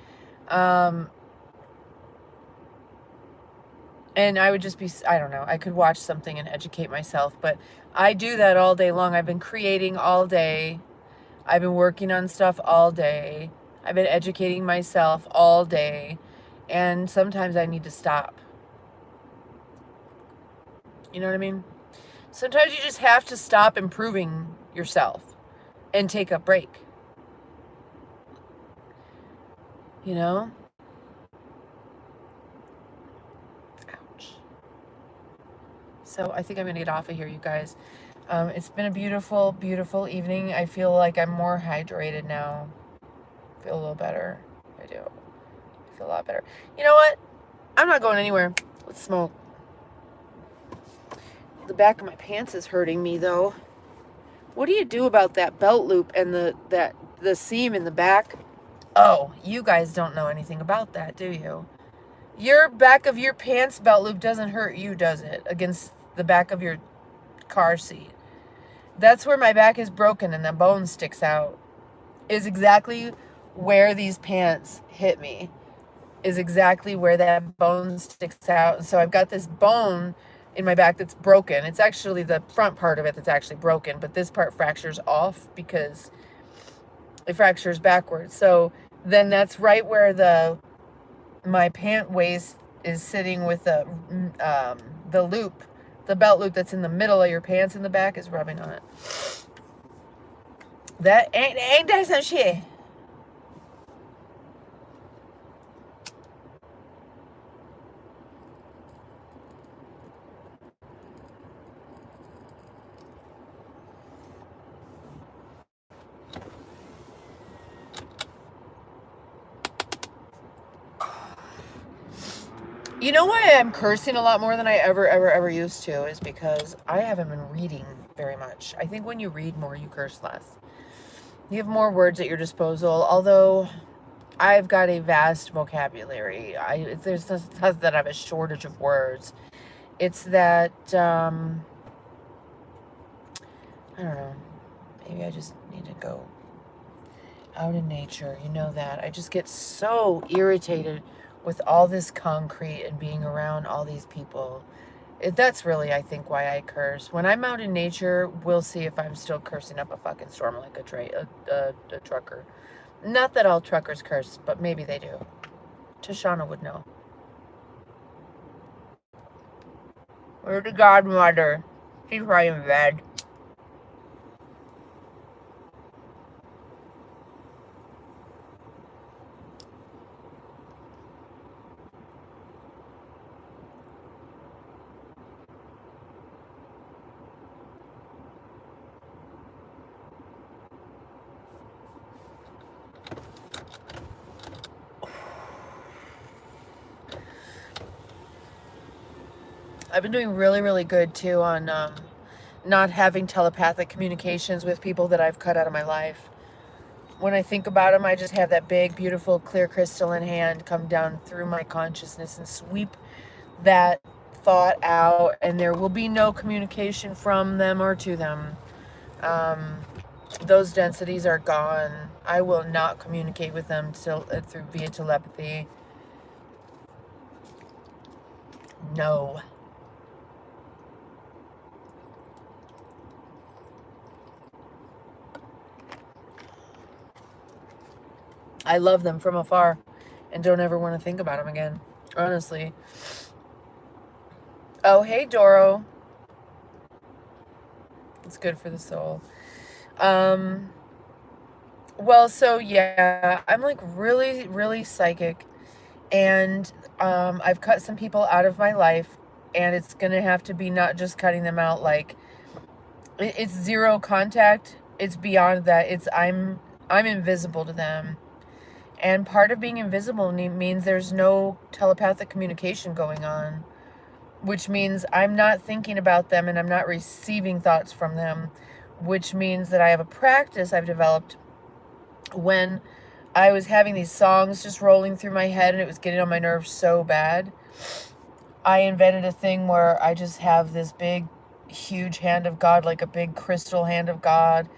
And I would just be, I don't know, I could watch something and educate myself, but I do that all day long. I've been creating all day. I've been working on stuff all day. I've been educating myself all day. And sometimes I need to stop. You know what I mean? Sometimes you just have to stop improving yourself and take a break. You know? So I think I'm going to get off of here, you guys. It's been a beautiful, beautiful evening. I feel like I'm more hydrated now. I feel a little better. I do. I feel a lot better. You know what? I'm not going anywhere. Let's smoke. The back of my pants is hurting me, though. What do you do about that belt loop and the seam in the back? Oh, you guys don't know anything about that, do you? Your back of your pants belt loop doesn't hurt you, does it? Against the back of your car seat. That's where my back is broken and the bone sticks out. Is exactly where these pants hit me. Is exactly where that bone sticks out. And so I've got this bone in my back that's broken. It's actually the front part of it that's actually broken, but this part fractures off because it fractures backwards. So then that's right where my pant waist is sitting with the loop, the belt loop that's in the middle of your pants in the back is rubbing on it. That ain't that some shit. You know why I'm cursing a lot more than I ever used to is because I haven't been reading very much. I think when you read more, you curse less. You have more words at your disposal, although I've got a vast vocabulary. There's not that I have a shortage of words. It's that, I don't know, maybe I just need to go out in nature. You know that. I just get so irritated with all this concrete and being around all these people. That's really, I think, why I curse. When I'm out in nature, we'll see if I'm still cursing up a fucking storm like a trucker. Not that all truckers curse, but maybe they do. Tashana would know. Where's the godmother? She's probably in bed. I've been doing really, really good, too, on not having telepathic communications with people that I've cut out of my life. When I think about them, I just have that big, beautiful, clear crystalline hand come down through my consciousness and sweep that thought out, and there will be no communication from them or to them. Those densities are gone. I will not communicate with them via telepathy. No. I love them from afar and don't ever want to think about them again, honestly. Oh, hey, Doro. It's good for the soul. Well, so yeah, I'm like really, really psychic, and I've cut some people out of my life, and it's gonna have to be not just cutting them out, like it's zero contact. It's beyond that. I'm invisible to them. And part of being invisible means there's no telepathic communication going on, which means I'm not thinking about them and I'm not receiving thoughts from them, which means that I have a practice I've developed. When I was having these songs just rolling through my head and it was getting on my nerves so bad, I invented a thing where I just have this big, huge hand of God, like a big crystal hand of God,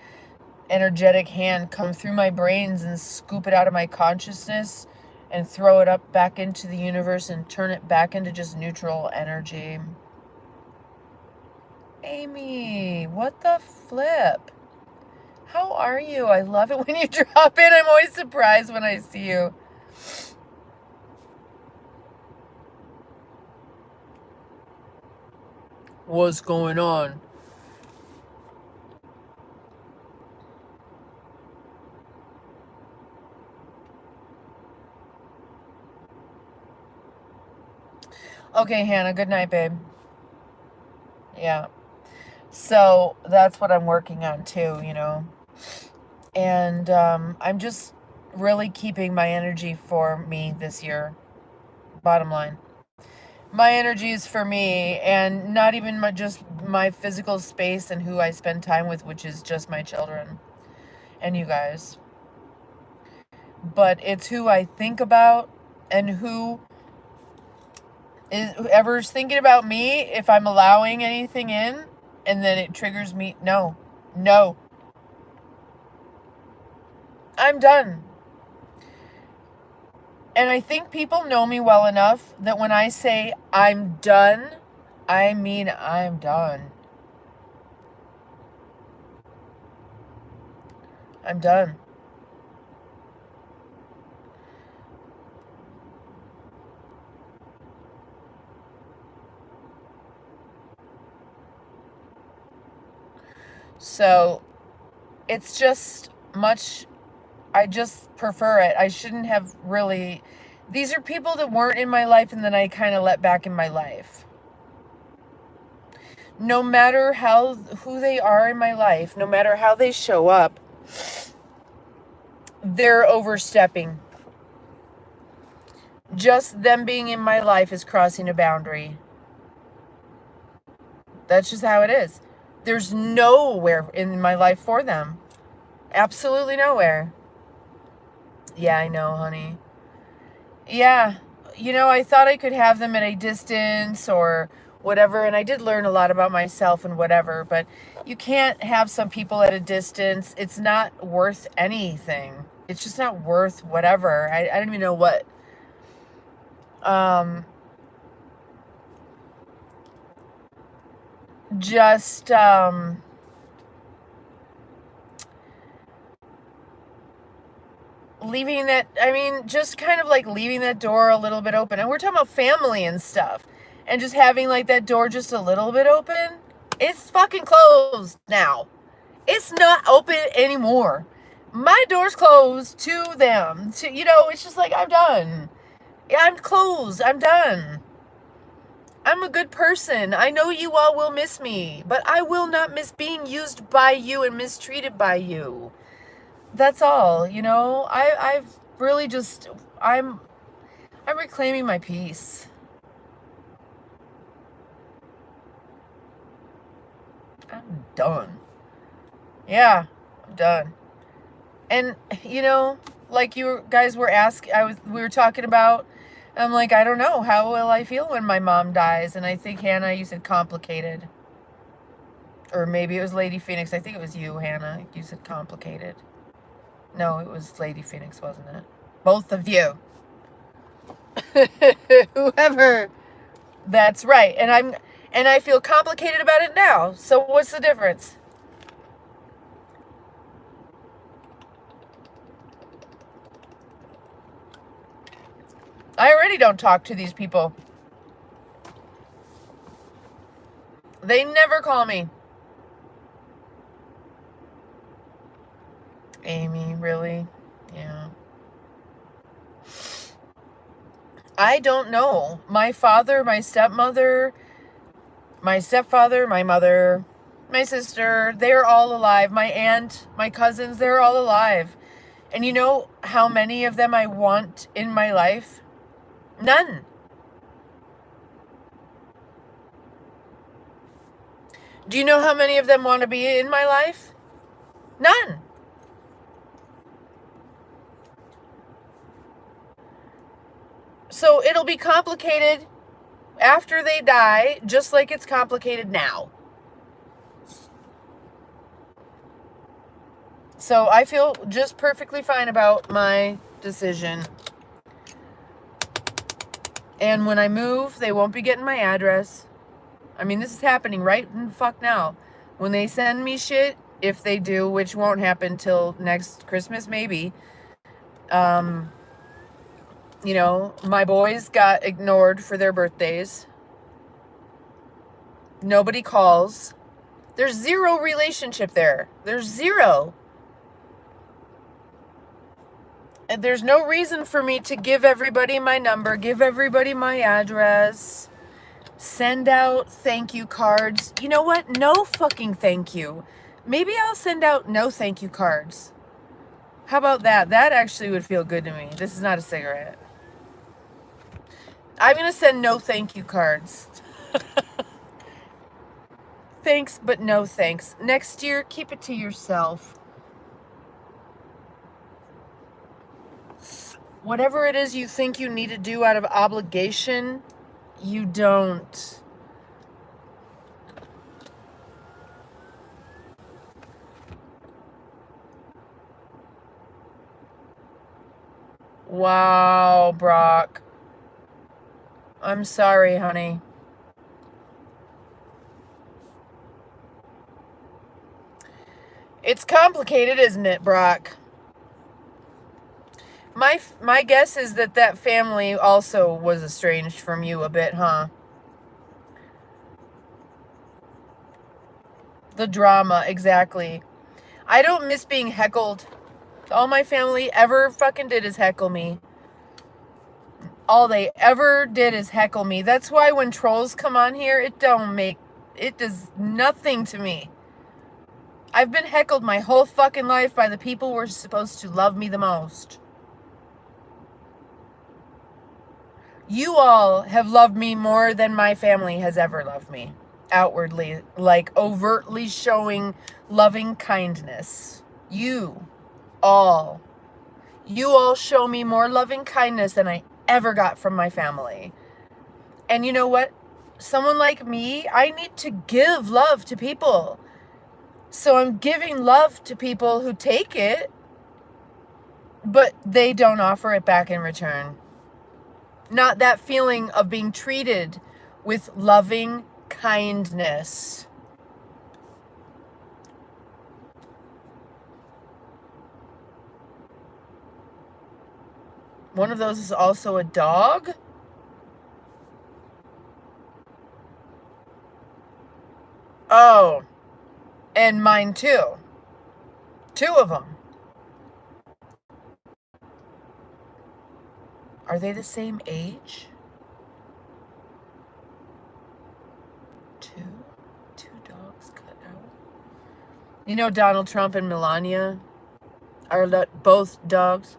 energetic hand, come through my brains and scoop it out of my consciousness and throw it up back into the universe and turn it back into just neutral energy. Amy, what the flip? How are you? I love it when you drop in. I'm always surprised when I see you. What's going on? Okay, Hannah, good night, babe. Yeah. So that's what I'm working on too, you know. And I'm just really keeping my energy for me this year. Bottom line. My energy is for me, and not even just my physical space and who I spend time with, which is just my children and you guys. But it's who I think about and whoever's thinking about me, if I'm allowing anything in and then it triggers me. No. I'm done. And I think people know me well enough that when I say I'm done, I mean I'm done. I'm done. So it's just much, I just prefer it. I shouldn't have really, these are people that weren't in my life and then I kind of let back in my life. No matter who they are in my life, no matter how they show up, they're overstepping. Just them being in my life is crossing a boundary. That's just how it is. There's nowhere in my life for them. Absolutely nowhere. Yeah, I know, honey. Yeah, you know, I thought I could have them at a distance or whatever, and I did learn a lot about myself and whatever, but you can't have some people at a distance. It's not worth anything. It's just not worth whatever. I don't even know what. Just leaving that, I mean, just kind of like leaving that door a little bit open. And we're talking about family and stuff. And just having like that door just a little bit open. It's fucking closed now. It's not open anymore. My door's closed to them. You know, it's just like, I'm done. Yeah, I'm closed. I'm done. I'm a good person. I know you all will miss me, but I will not miss being used by you and mistreated by you. That's all, you know. I've really just, I'm reclaiming my peace. I'm done. Yeah, I'm done. And you know, like you guys were asking, we were talking about I'm like, I don't know. How will I feel when my mom dies? And I think, Hannah, you said complicated. Or maybe it was Lady Phoenix. I think it was you, Hannah. You said complicated. No, it was Lady Phoenix, wasn't it? Both of you. Whoever. That's right. And I feel complicated about it now. So what's the difference? I already don't talk to these people. They never call me. Amy, really? Yeah. I don't know. My father, my stepmother, my stepfather, my mother, my sister, they're all alive. My aunt, my cousins, they're all alive. And you know how many of them I want in my life? None. Do you know how many of them want to be in my life? None. So it'll be complicated after they die, just like it's complicated now. So I feel just perfectly fine about my decision. And when I move, they won't be getting my address. I mean, this is happening right in fuck now. When they send me shit, if they do, which won't happen till next Christmas, maybe. You know, my boys got ignored for their birthdays. Nobody calls. There's zero relationship there. There's zero. And there's no reason for me to give everybody my number, give everybody my address, send out thank you cards. You know what? No fucking thank you. Maybe I'll send out no thank you cards. How about that? That actually would feel good to me. This is not a cigarette. I'm going to send no thank you cards. Thanks, but no thanks. Next year, keep it to yourself. Whatever it is you think you need to do out of obligation, you don't. Wow, Brock. I'm sorry, honey. It's complicated, isn't it, Brock? My guess is that family also was estranged from you a bit, huh? The drama, exactly. I don't miss being heckled. All my family ever fucking did is heckle me. All they ever did is heckle me. That's why when trolls come on here, it does nothing to me. I've been heckled my whole fucking life by the people who are supposed to love me the most. You all have loved me more than my family has ever loved me. Outwardly, like overtly showing loving kindness. You all show me more loving kindness than I ever got from my family. And you know what? Someone like me, I need to give love to people. So I'm giving love to people who take it, but they don't offer it back in return. Not that feeling of being treated with loving kindness. One of those is also a dog. Oh, and mine too. 2 of them. Are they the same age? 2 dogs cut out. You know Donald Trump and Melania are both dogs.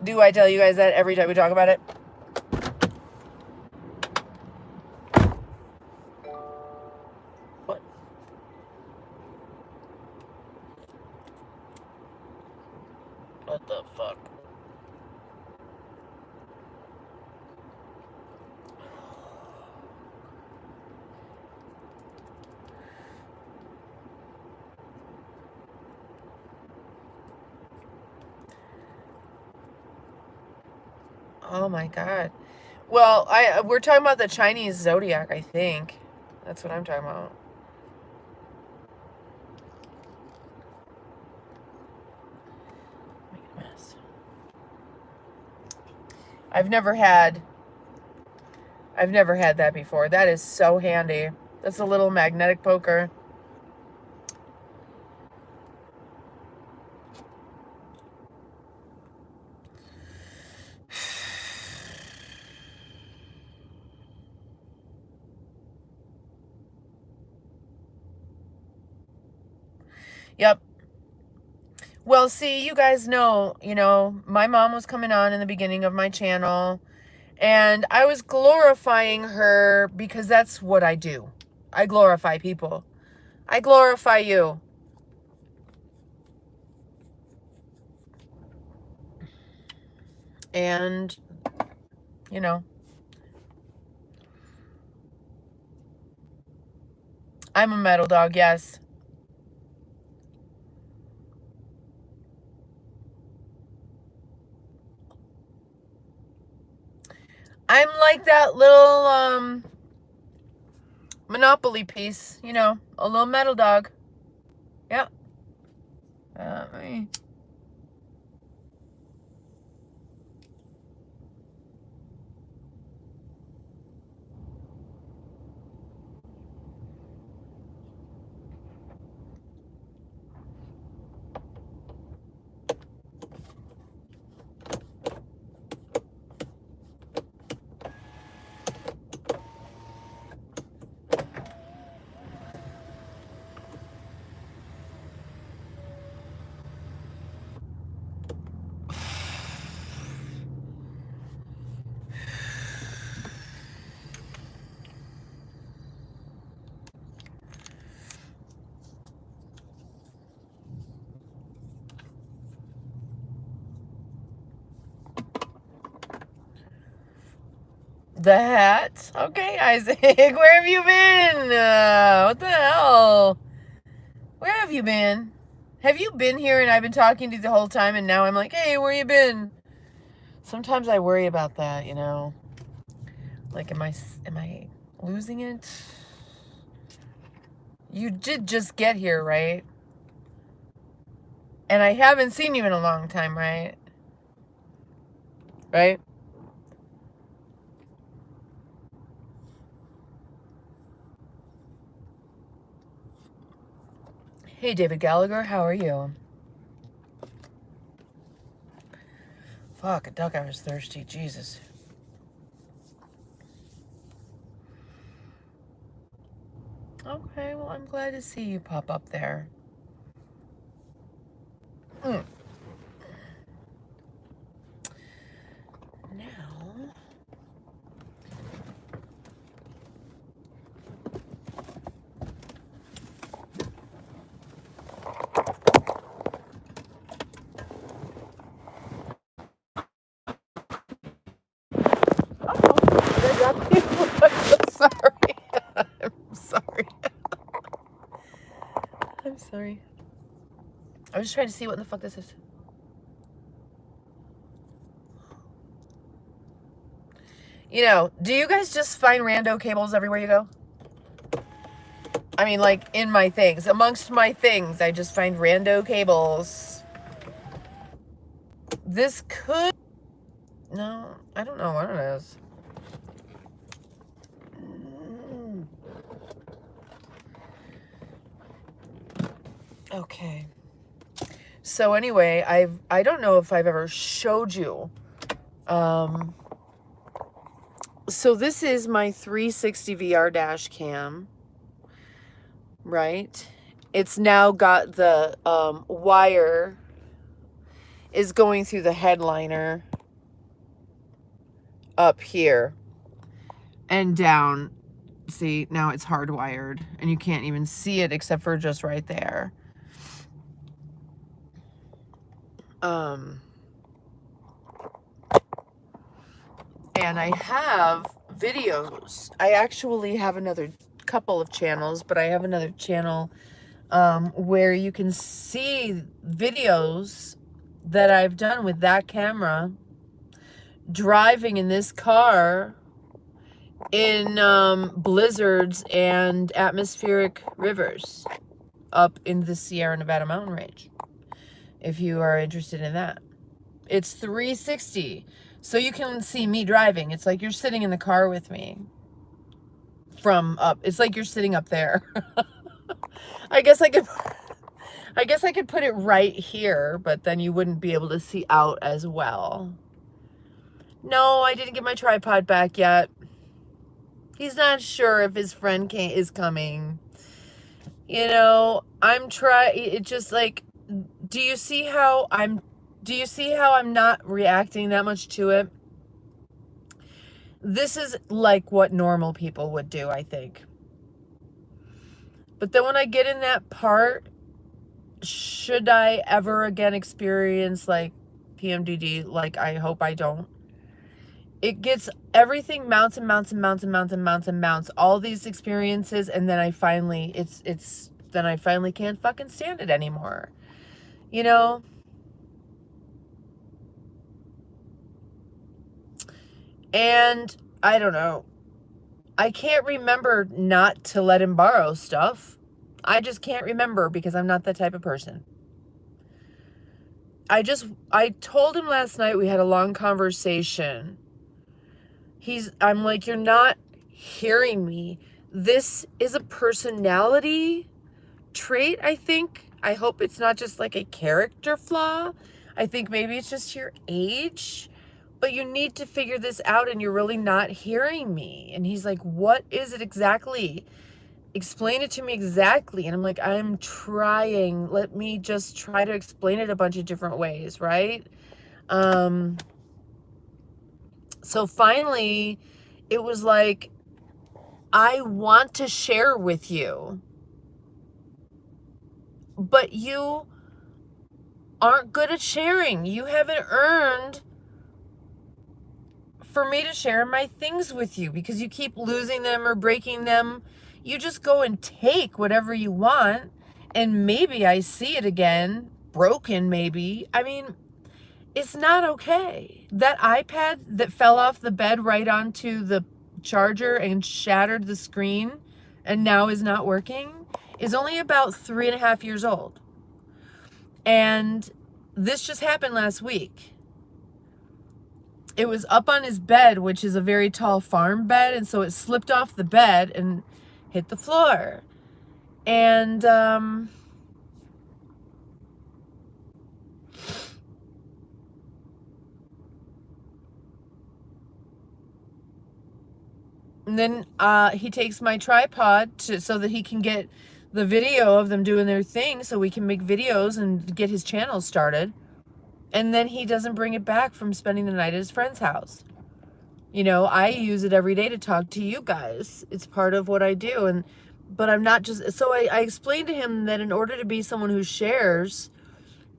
Do I tell you guys that every time we talk about it? What? What the fuck? Oh my god. Well, we're talking about the Chinese zodiac, I think. That's what I'm talking about. Make a mess. I've never had that before. That is so handy. That's a little magnetic poker. Yep. Well, see, you guys know, my mom was coming on in the beginning of my channel, and I was glorifying her because that's what I do. I glorify people. I glorify you. And, I'm a metal dog, yes. I'm like that little Monopoly piece, a little metal dog. Yep. The hat. Okay, Isaac. Where have you been? What the hell? Where have you been? Have you been here and I've been talking to you the whole time and now I'm like, hey, where you been? Sometimes I worry about that, Like, am I losing it? You did just get here, right? And I haven't seen you in a long time, right? Right? Hey, David Gallagher, how are you? Fuck, a duck, I was thirsty. Jesus. Okay, well, I'm glad to see you pop up there. Now, sorry. I'm sorry. I'm sorry. I was just trying to see what in the fuck this is. Do you guys just find rando cables everywhere you go? I mean, like, in my things. Amongst my things, I just find rando cables. This could... No, I don't know what it is. Okay. So anyway, I don't know if I've ever showed you. So this is my 360 VR dash cam, right? It's now got the wire is going through the headliner up here and down. See, now it's hardwired and you can't even see it except for just right there. And I have videos. I actually have another couple of channels, but I have another channel where you can see videos that I've done with that camera driving in this car in blizzards and atmospheric rivers up in the Sierra Nevada mountain range, if you are interested in that. It's 360, so you can see me driving. It's like you're sitting in the car with me from up. It's like you're sitting up there. I guess I could put it right here, but then you wouldn't be able to see out as well. No, I didn't get my tripod back yet. He's not sure if his friend is coming. You know, it just like, do you see how I'm not reacting that much to it? This is like what normal people would do, I think. But then when I get in that part, should I ever again experience like PMDD, like I hope I don't, it gets, everything mounts and mounts and mounts and mounts and mounts and mounts, all these experiences, and then I finally, then I finally can't fucking stand it anymore. You know? And I don't know. I can't remember not to let him borrow stuff. I just can't remember because I'm not that type of person. I told him last night, we had a long conversation. I'm like, you're not hearing me. This is a personality trait, I think. I hope it's not just like a character flaw. I think maybe it's just your age. But you need to figure this out and you're really not hearing me. And he's like, what is it exactly? Explain it to me exactly. And I'm like, I'm trying. Let me just try to explain it a bunch of different ways, right? So finally, it was like, I want to share with you, but you aren't good at sharing. You haven't earned for me to share my things with you because you keep losing them or breaking them. You just go and take whatever you want, and maybe I see it again, broken maybe. I mean, it's not okay. That iPad that fell off the bed right onto the charger and shattered the screen and now is not working is only about 3.5 years old. And this just happened last week. It was up on his bed, which is a very tall farm bed, and so it slipped off the bed and hit the floor. And then he takes my tripod so that he can get the video of them doing their thing so we can make videos and get his channel started. And then he doesn't bring it back from spending the night at his friend's house. You know, I use it every day to talk to you guys. It's part of what I do. But I'm not just, so I explained to him that in order to be someone who shares,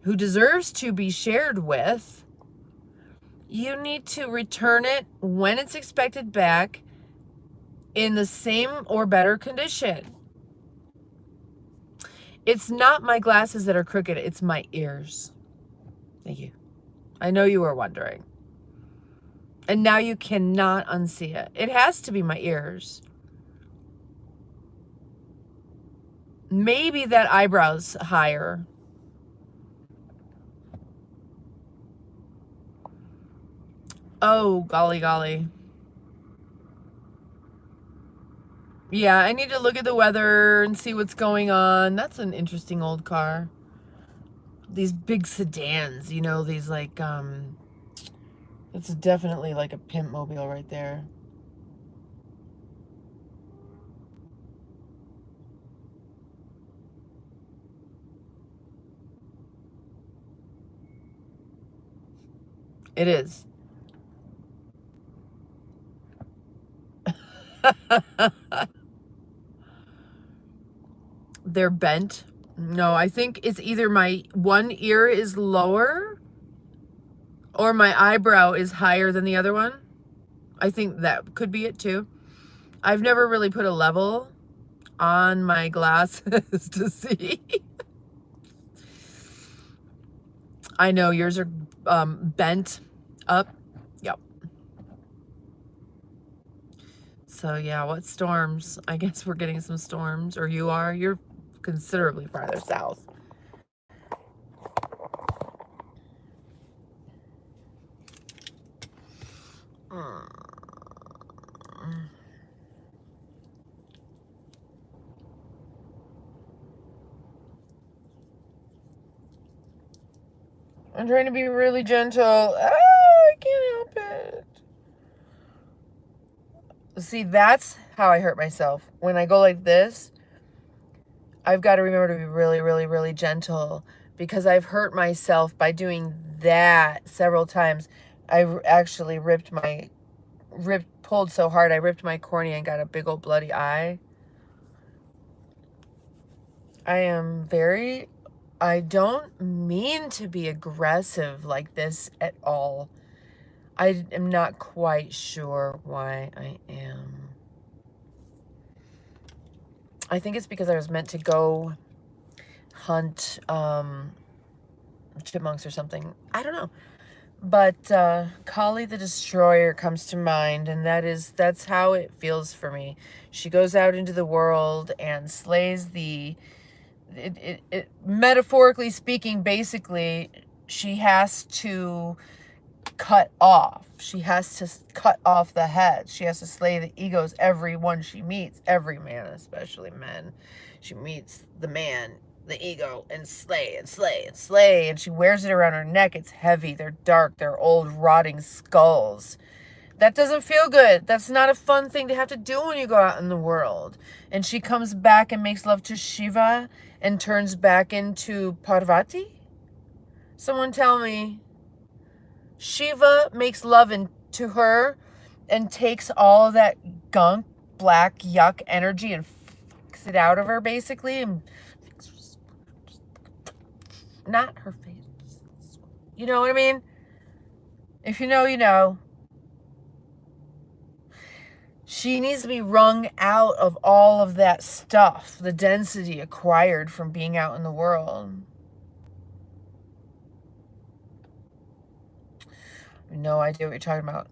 who deserves to be shared with, you need to return it when it's expected back in the same or better condition. It's not my glasses that are crooked, it's my ears. Thank you. I know you were wondering. And now you cannot unsee it. It has to be my ears. Maybe that eyebrow's higher. Oh, golly, golly. Yeah, I need to look at the weather and see what's going on. That's an interesting old car. These big sedans, you know, these like, it's definitely like a pimp mobile right there. It is. They're bent. No, I think it's either my one ear is lower Or my eyebrow is higher than the other one. I think that could be it too. I've never really put a level on my glasses to see. I know yours are bent up. Yep. So yeah, what storms? I guess we're getting some storms, or you are. You're considerably farther south. I'm trying to be really gentle. I can't help it. See, that's how I hurt myself. When I go like this, I've got to remember to be really, really, really gentle, because I've hurt myself by doing that several times. I actually pulled so hard, I ripped my cornea and got a big old bloody eye. I don't mean to be aggressive like this at all. I am not quite sure why I am. I think it's because I was meant to go hunt chipmunks or something. I don't know. But Kali the Destroyer comes to mind, and that's how it feels for me. She goes out into the world and slays metaphorically speaking, basically, she has to cut off. She has to cut off the head. She has to slay the egos, everyone she meets, every man, especially men. She meets the man, the ego, and slay and slay and slay. And she wears it around her neck. It's heavy. They're dark. They're old, rotting skulls. That doesn't feel good. That's not a fun thing to have to do when you go out in the world. And she comes back and makes love to Shiva and turns back into Parvati? Someone tell me. Shiva makes love to her and takes all of that gunk, black, yuck energy and fucks it out of her, basically. And not her face. You know what I mean? If you know, you know. She needs to be wrung out of all of that stuff, the density acquired from being out in the world. No idea what you're talking about.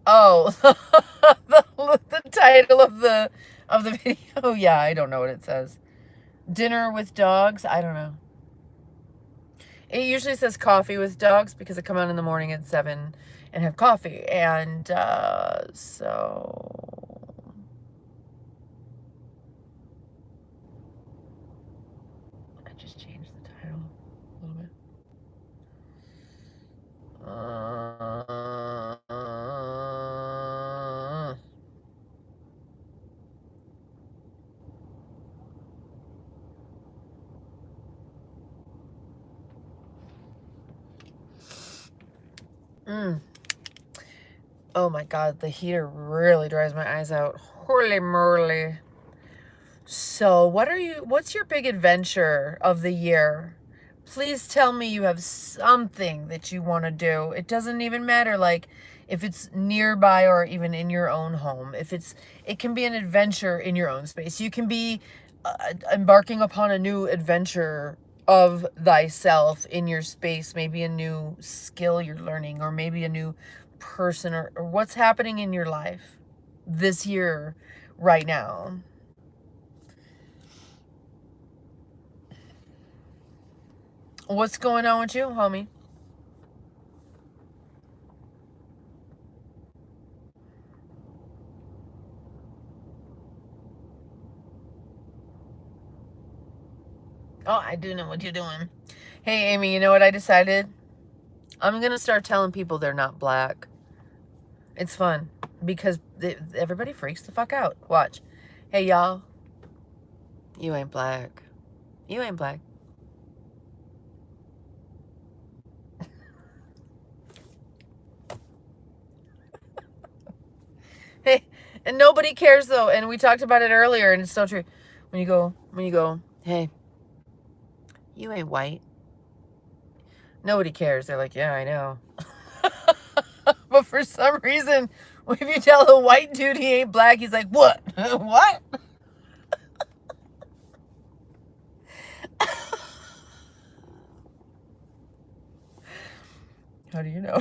Oh, the title of the video. Yeah, I don't know what it says. Dinner with dogs. I don't know. It usually says coffee with dogs because I come out in the morning at 7 and have coffee, and so I just changed the title a little bit. Oh my God, the heater really dries my eyes out. Holy moly. So what's your big adventure of the year? Please tell me you have something that you want to do. It doesn't even matter, like, if it's nearby or even in your own home. It can be an adventure in your own space. You can be embarking upon a new adventure of thyself in your space. Maybe a new skill you're learning, or maybe a new person, or what's happening in your life this year right now. What's going on with you, homie? Oh, I do know what you're doing. Hey, Amy, you know what I decided? I'm going to start telling people they're not black. It's fun because everybody freaks the fuck out. Watch. Hey, y'all. You ain't black. You ain't black. Hey, and nobody cares though. And we talked about it earlier, and it's so true. When you go, hey, you ain't white. Nobody cares. They're like, yeah, I know. But for some reason, if you tell a white dude he ain't black, he's like, what? What? How do you know?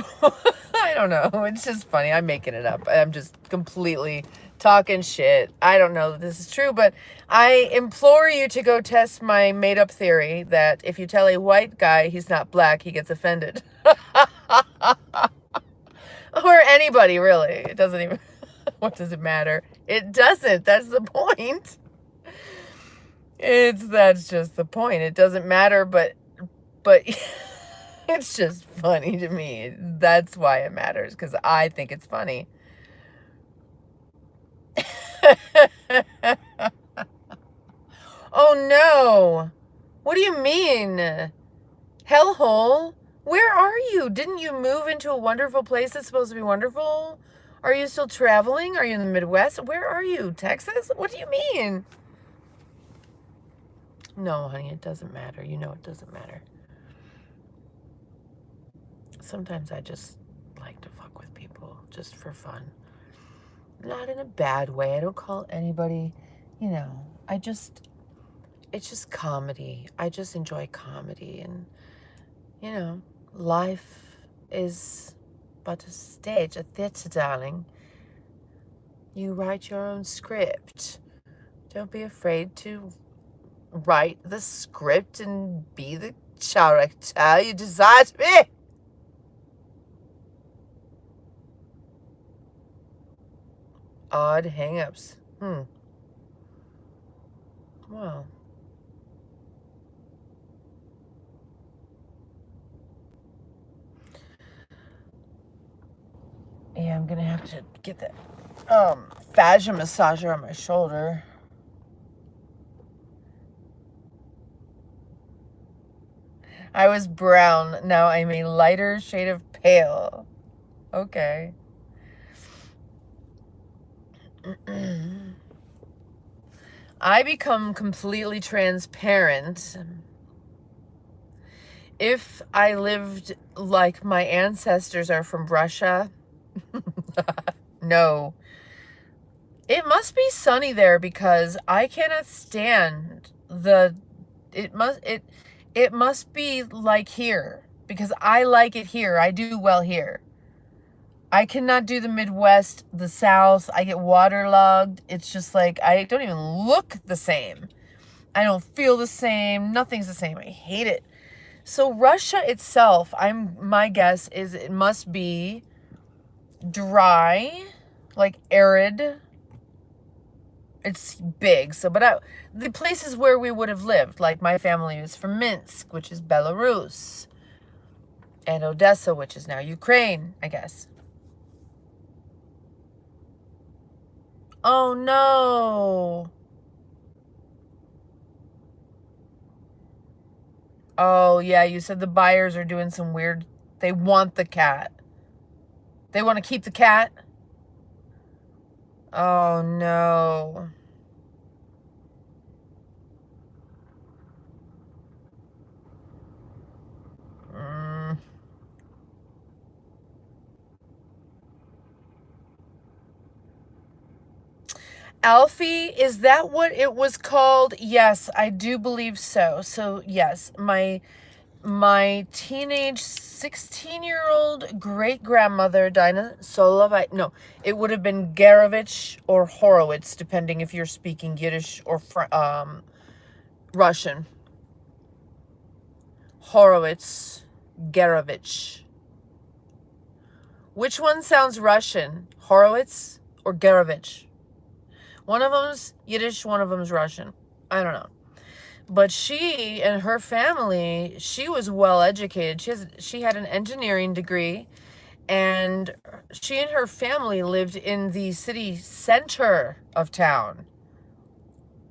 I don't know. It's just funny. I'm making it up. I'm just completely talking shit. I don't know that this is true, but I implore you to go test my made-up theory that if you tell a white guy he's not black, he gets offended. Or anybody, really. It doesn't even... What does it matter? It doesn't. That's the point. That's just the point. It doesn't matter, but it's just funny to me. That's why it matters, because I think it's funny. Oh no! What do you mean? Hellhole? Where are you? Didn't you move into a wonderful place that's supposed to be wonderful? Are you still traveling? Are you in the Midwest? Where are you? Texas? What do you mean? No, honey, it doesn't matter. You know it doesn't matter. Sometimes I just like to fuck with people just for fun. Not in a bad way. I don't call anybody, you know, it's just comedy. I just enjoy comedy. And, you know, life is but a stage, a theater, darling. You write your own script. Don't be afraid to write the script and be the character you desire to be. Odd hang-ups. Well. Yeah, I'm gonna have to get that fascia massager on my shoulder. I was brown. Now I'm a lighter shade of pale. Okay. I become completely transparent if I lived like my ancestors are from Russia. No. It must be sunny there because I cannot stand it must be like here because I like it here. I do well here. I cannot do the Midwest, the South. I get waterlogged. It's just like, I don't even look the same. I don't feel the same. Nothing's the same. I hate it. So Russia itself, my guess is it must be dry, like arid. It's big. So, but the places where we would have lived, like my family is from Minsk, which is Belarus, and Odessa, which is now Ukraine, I guess. Oh no. Oh yeah, you said the buyers are doing some weird, they want the cat. They want to keep the cat? Oh no. Alfie, is that what it was called? Yes, I do believe so. So yes, my teenage 16-year-old great-grandmother, Dinah Solovite, no, it would have been Garovich or Horowitz, depending if you're speaking Yiddish or Russian. Horowitz, Garovich. Which one sounds Russian? Horowitz or Garovich? One of them's Yiddish, one of them's Russian. I don't know. But she and her family, she was well educated. She had an engineering degree, and she and her family lived in the city center of town.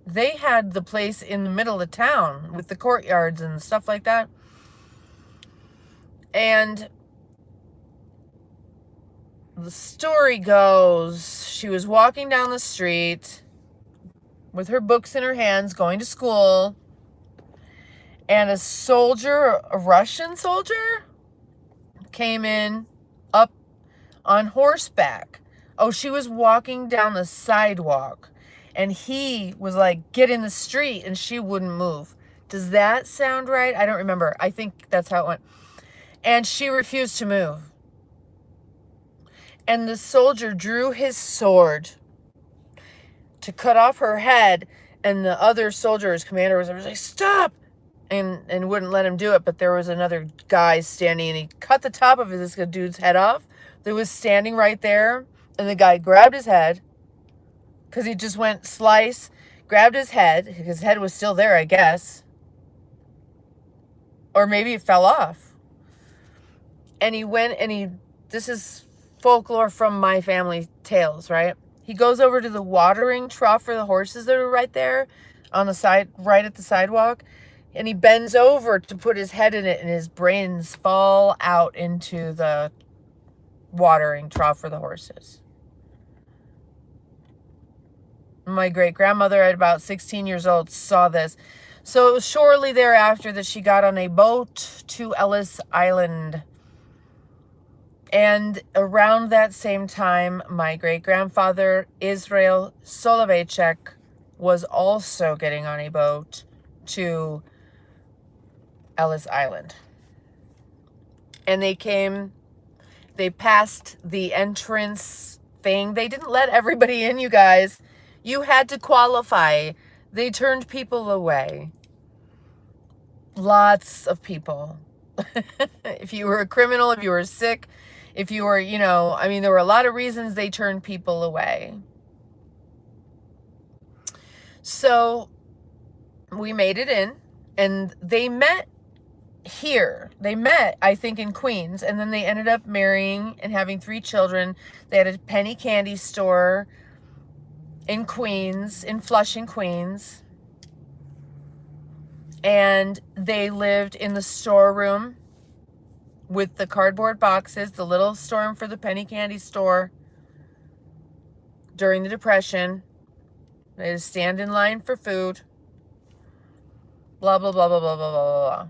They had the place in the middle of town with the courtyards and stuff like that. And the story goes, she was walking down the street with her books in her hands, going to school, and a Russian soldier, came in up on horseback. Oh, she was walking down the sidewalk and he was like, get in the street, and she wouldn't move. Does that sound right? I don't remember. I think that's how it went. And she refused to move. And the soldier drew his sword to cut off her head, and the other soldier, his commander, was like, stop! And wouldn't let him do it, but there was another guy standing, and he cut the top of this dude's head off that was standing right there, and the guy grabbed his head, because he just went slice, grabbed his head was still there, I guess, or maybe it fell off, and he went, and this is folklore from my family tales, right? He goes over to the watering trough for the horses that are right there on the side, right at the sidewalk, and he bends over to put his head in it, and his brains fall out into the watering trough for the horses. My great-grandmother at about 16 years old saw this. So it was shortly thereafter that she got on a boat to Ellis Island. And around that same time, my great-grandfather, Israel Soloveitchik, was also getting on a boat to Ellis Island. And they passed the entrance thing. They didn't let everybody in, you guys. You had to qualify. They turned people away. Lots of people. If you were a criminal, if you were sick, if you were, there were a lot of reasons they turned people away. So we made it in, and they met here. They met, I think, in Queens, and then they ended up marrying and having 3 children. They had a penny candy store in Queens, in Flushing, Queens. And they lived in the storeroom with the cardboard boxes, the little storeroom for the penny candy store during the Depression. They had to stand in line for food. Blah, blah, blah, blah, blah, blah, blah, blah.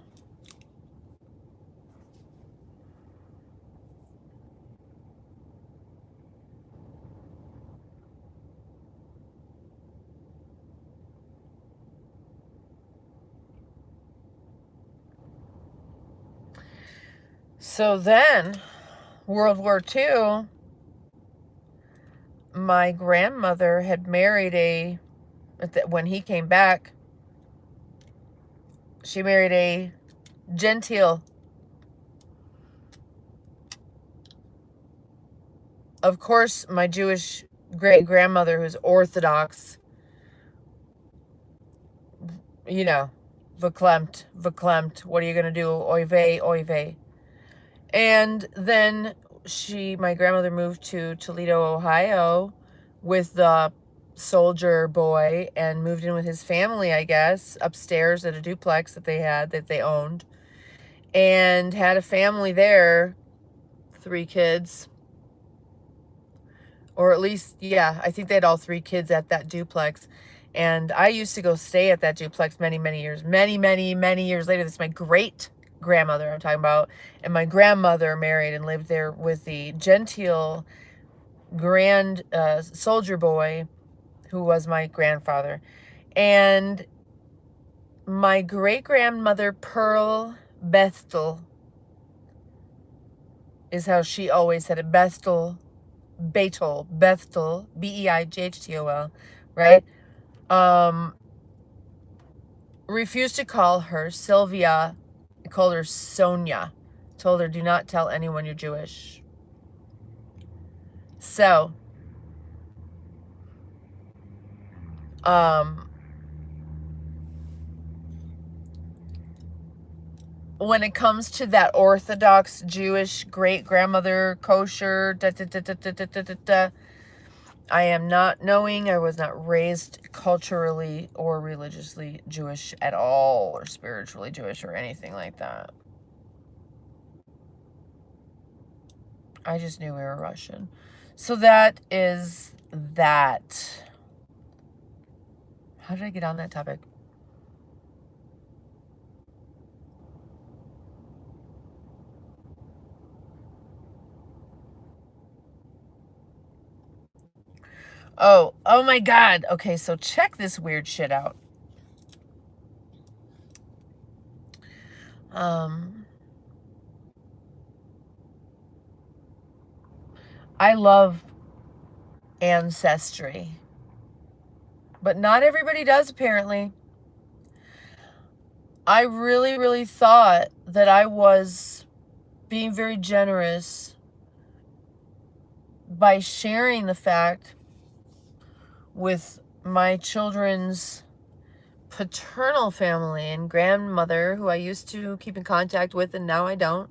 So then, World War II, my grandmother had married when he came back, she married a Gentile. Of course, my Jewish great-grandmother, who's Orthodox, verklempt, what are you going to do? Oy vey, oy vey. And then my grandmother moved to Toledo, Ohio with the soldier boy and moved in with his family, I guess, upstairs at a duplex that they owned, and had a family there, 3 kids. Or at least, yeah, I think they had all 3 kids at that duplex. And I used to go stay at that duplex many, many years. Many, many, many years later. This is my great-grandmother I'm talking about. And my grandmother married and lived there with the genteel grand soldier boy who was my grandfather. And my great-grandmother, Pearl Bethel, is how she always said it. Bethel, Beichtol, right? Refused to call her Sylvia. I called her Sonia. Told her, do not tell anyone you're Jewish. So, when it comes to that Orthodox Jewish great-grandmother, kosher, I am not knowing. I was not raised culturally or religiously Jewish at all, or spiritually Jewish or anything like that. I just knew we were Russian. So that is that. How did I get on that topic? Oh my God. Okay, so check this weird shit out. I love Ancestry, but not everybody does, apparently. I really, really thought that I was being very generous by sharing the fact with my children's paternal family and grandmother, who I used to keep in contact with and now I don't,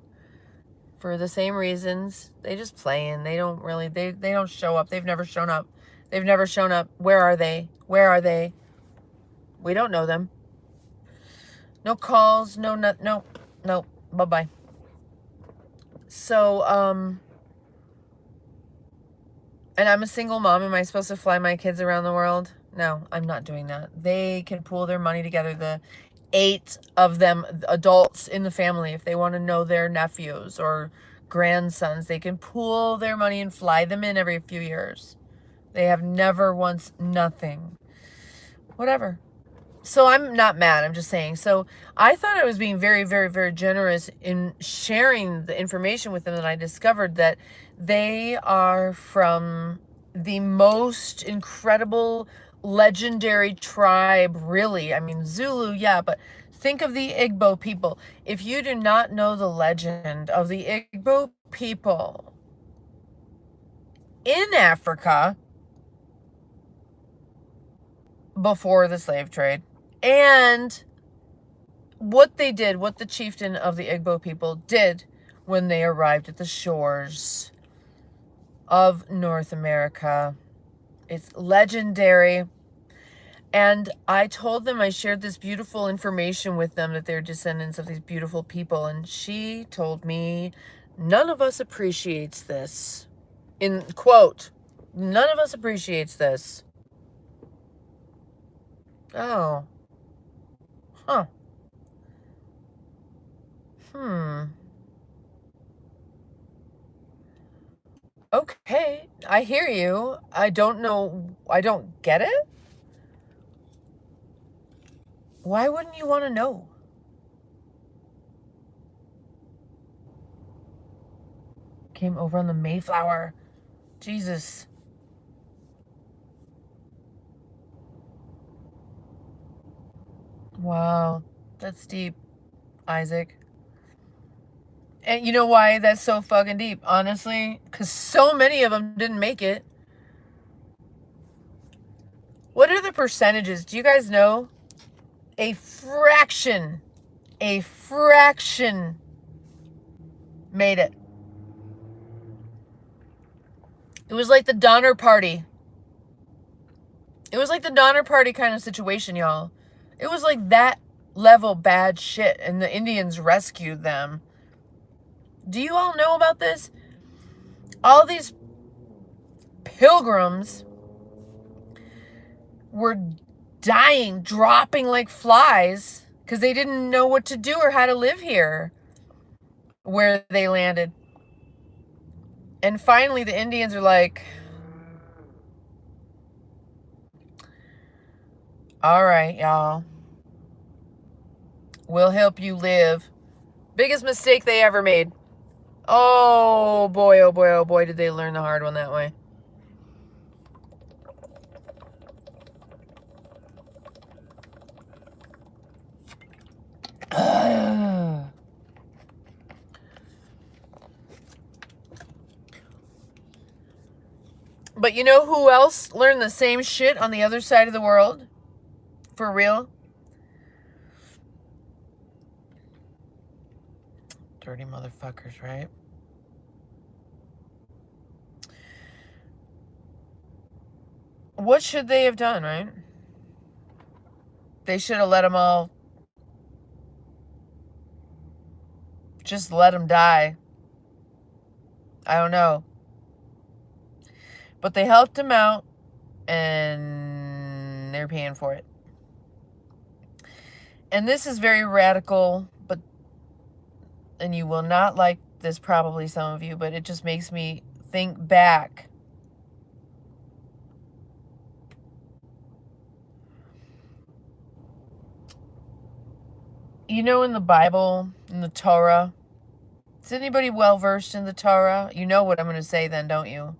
for the same reasons. They just playing. They don't really, they don't show up. They've never shown up. They've never shown up. Where are they? Where are they? We don't know them. No calls, no, bye-bye. So, and I'm a single mom. Am I supposed to fly my kids around the world? No, I'm not doing that. They can pool their money together, the 8 of them adults in the family. If they want to know their nephews or grandsons, they can pool their money and fly them in every few years. They have never once, nothing. Whatever. So I'm not mad. I'm just saying. So I thought I was being very, very, very generous in sharing the information with them, and I discovered that they are from the most incredible, legendary tribe, really. I mean, Zulu, yeah, but think of the Igbo people. If you do not know the legend of the Igbo people in Africa before the slave trade, and what they did, what the chieftain of the Igbo people did when they arrived at the shores of North America. It's legendary. And I told them, I shared this beautiful information with them, that they're descendants of these beautiful people. And she told me, none of us appreciates this. In quote, none of us appreciates this. Oh. Huh. Okay, I hear you. I don't know. I don't get it. Why wouldn't you want to know? Came over on the Mayflower. Jesus. Wow. That's deep, Isaac. And you know why that's so fucking deep, honestly? Because so many of them didn't make it. What are the percentages? Do you guys know? A fraction made it. It was like the Donner Party. It was like the Donner Party kind of situation, y'all. It was like that level bad shit, and the Indians rescued them. Do you all know about this? All these pilgrims were dying, dropping like flies, because they didn't know what to do or how to live here where they landed. And finally, the Indians are like, all right, y'all. We'll help you live. Biggest mistake they ever made. Oh boy, oh boy, oh boy, did they learn the hard one that way. But you know who else learned the same shit on the other side of the world? For real? Dirty motherfuckers, right? What should they have done, right? They should have let them all... just let them die. I don't know. But they helped him out, and they're paying for it. And this is very radical, but, and you will not like this, probably some of you, but it just makes me think back You know, in the Bible, in the Torah, is anybody well versed in the Torah? You know what I'm going to say then, don't you?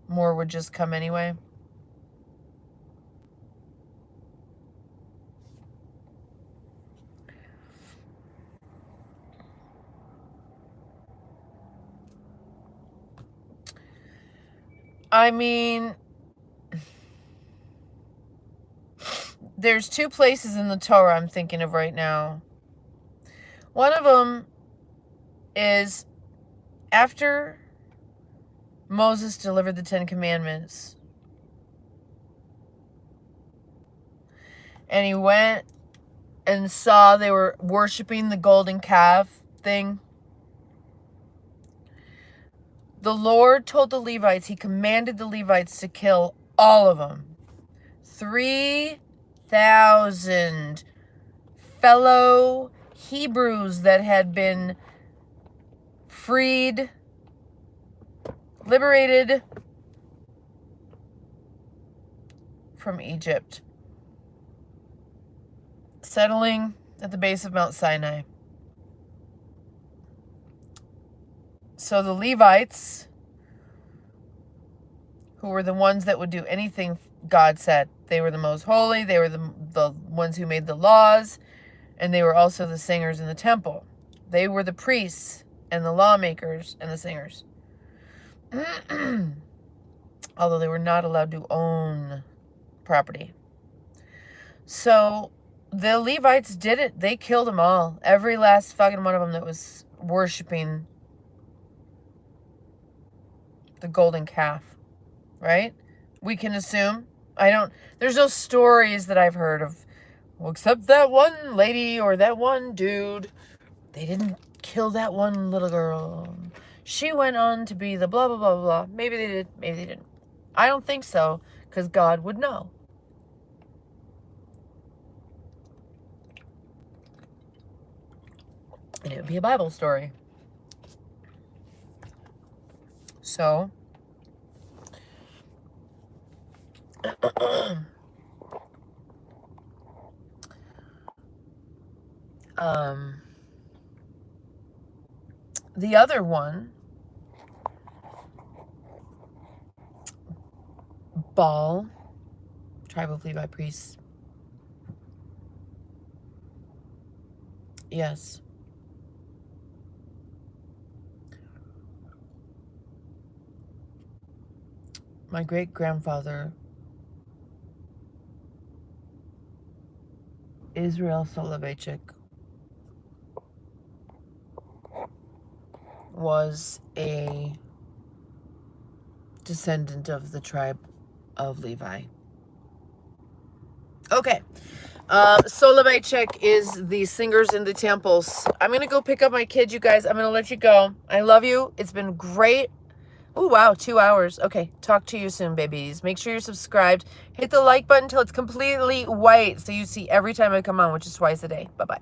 More would just come anyway. I mean, there's two places in the Torah I'm thinking of right now. One of them is after Moses delivered the 10 Commandments. And he went and saw they were worshiping the golden calf thing. The Lord told the Levites, he commanded the Levites to kill all of them. 3,000 fellow Hebrews that had been freed, liberated from Egypt, settling at the base of Mount Sinai. So the Levites, who were the ones that would do anything God said, they were the most holy, they were the ones who made the laws, and they were also the singers in the temple. They were the priests and the lawmakers and the singers. Although they were not allowed to own property. So the Levites did it. They killed them all. Every last fucking one of them that was worshiping the golden calf. Right? We can assume. There's no stories that I've heard of, well, except that one lady or that one dude. They didn't kill that one little girl. She went on to be the blah, blah, blah, blah. Maybe they did. Maybe they didn't. I don't think so, because God would know. And it would be a Bible story. So, the other one, Baal, tribe of Levi priests. Yes. My great-grandfather, Israel Soloveitchik, was a descendant of the tribe of Levi. Okay. Soloveitchik is the singers in the temples. I'm going to go pick up my kids, you guys. I'm going to let you go. I love you. It's been great. Oh, wow. 2 hours. Okay. Talk to you soon, babies. Make sure you're subscribed. Hit the like button until it's completely white so you see every time I come on, which is twice a day. Bye-bye.